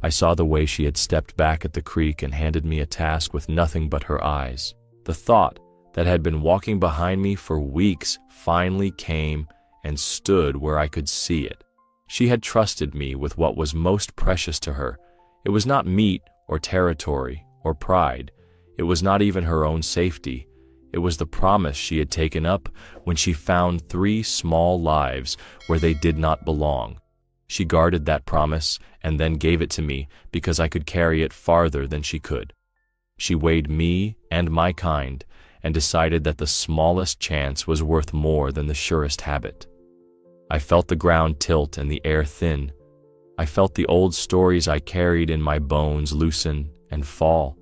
I saw the way she had stepped back at the creek and handed me a task with nothing but her eyes. The thought that had been walking behind me for weeks finally came and stood where I could see it. She had trusted me with what was most precious to her. It was not meat or territory or pride. It was not even her own safety. It was the promise she had taken up when she found 3 small lives where they did not belong. She guarded that promise and then gave it to me because I could carry it farther than she could. She weighed me and my kind and decided that the smallest chance was worth more than the surest habit. I felt the ground tilt and the air thin. I felt the old stories I carried in my bones loosen and fall.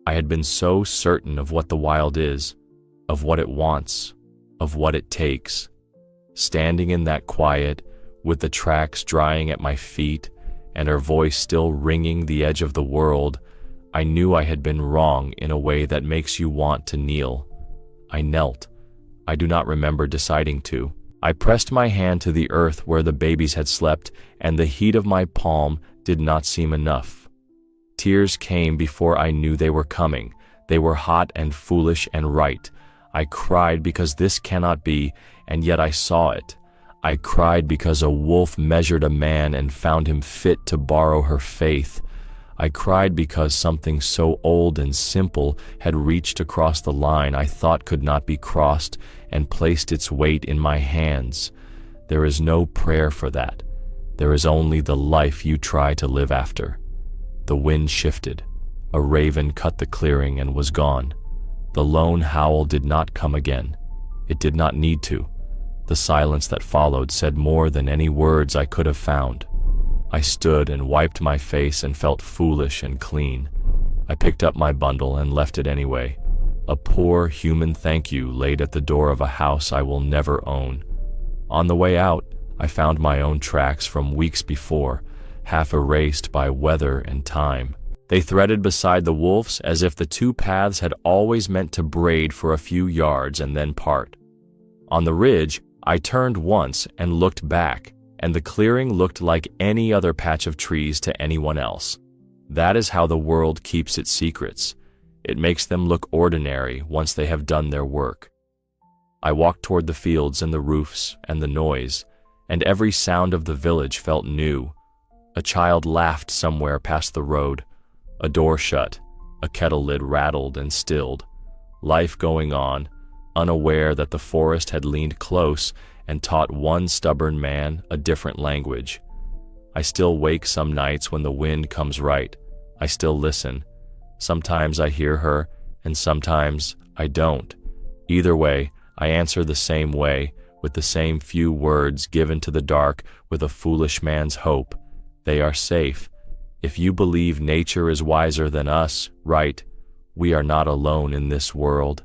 I had been so certain of what the wild is, of what it wants, of what it takes. Standing in that quiet, with the tracks drying at my feet and her voice still ringing the edge of the world, I knew I had been wrong in a way that makes you want to kneel. I knelt. I do not remember deciding to. I pressed my hand to the earth where the babies had slept, and the heat of my palm did not seem enough. Tears came before I knew they were coming. They were hot and foolish and right. I cried because this cannot be, and yet I saw it. I cried because a wolf measured a man and found him fit to borrow her faith. I cried because something so old and simple had reached across the line I thought could not be crossed and placed its weight in my hands. There is no prayer for that. There is only the life you try to live after. The wind shifted. A raven cut the clearing and was gone. The lone howl did not come again. It did not need to. The silence that followed said more than any words I could have found. I stood and wiped my face and felt foolish and clean. I picked up my bundle and left it anyway. A poor human thank you laid at the door of a house I will never own. On the way out, I found my own tracks from weeks before, half erased by weather and time. They threaded beside the wolves as if the 2 paths had always meant to braid for a few yards and then part. On the ridge, I turned once and looked back, and the clearing looked like any other patch of trees to anyone else. That is how the world keeps its secrets. It makes them look ordinary once they have done their work. I walked toward the fields and the roofs and the noise, and every sound of the village felt new. A child laughed somewhere past the road. A door shut. A kettle lid rattled and stilled. Life going on, unaware that the forest had leaned close and taught one stubborn man a different language. I still wake some nights when the wind comes right. I still listen. Sometimes I hear her, and sometimes I don't. Either way, I answer the same way, with the same few words given to the dark with a foolish man's hope. They are safe. If you believe nature is wiser than us, right, we are not alone in this world.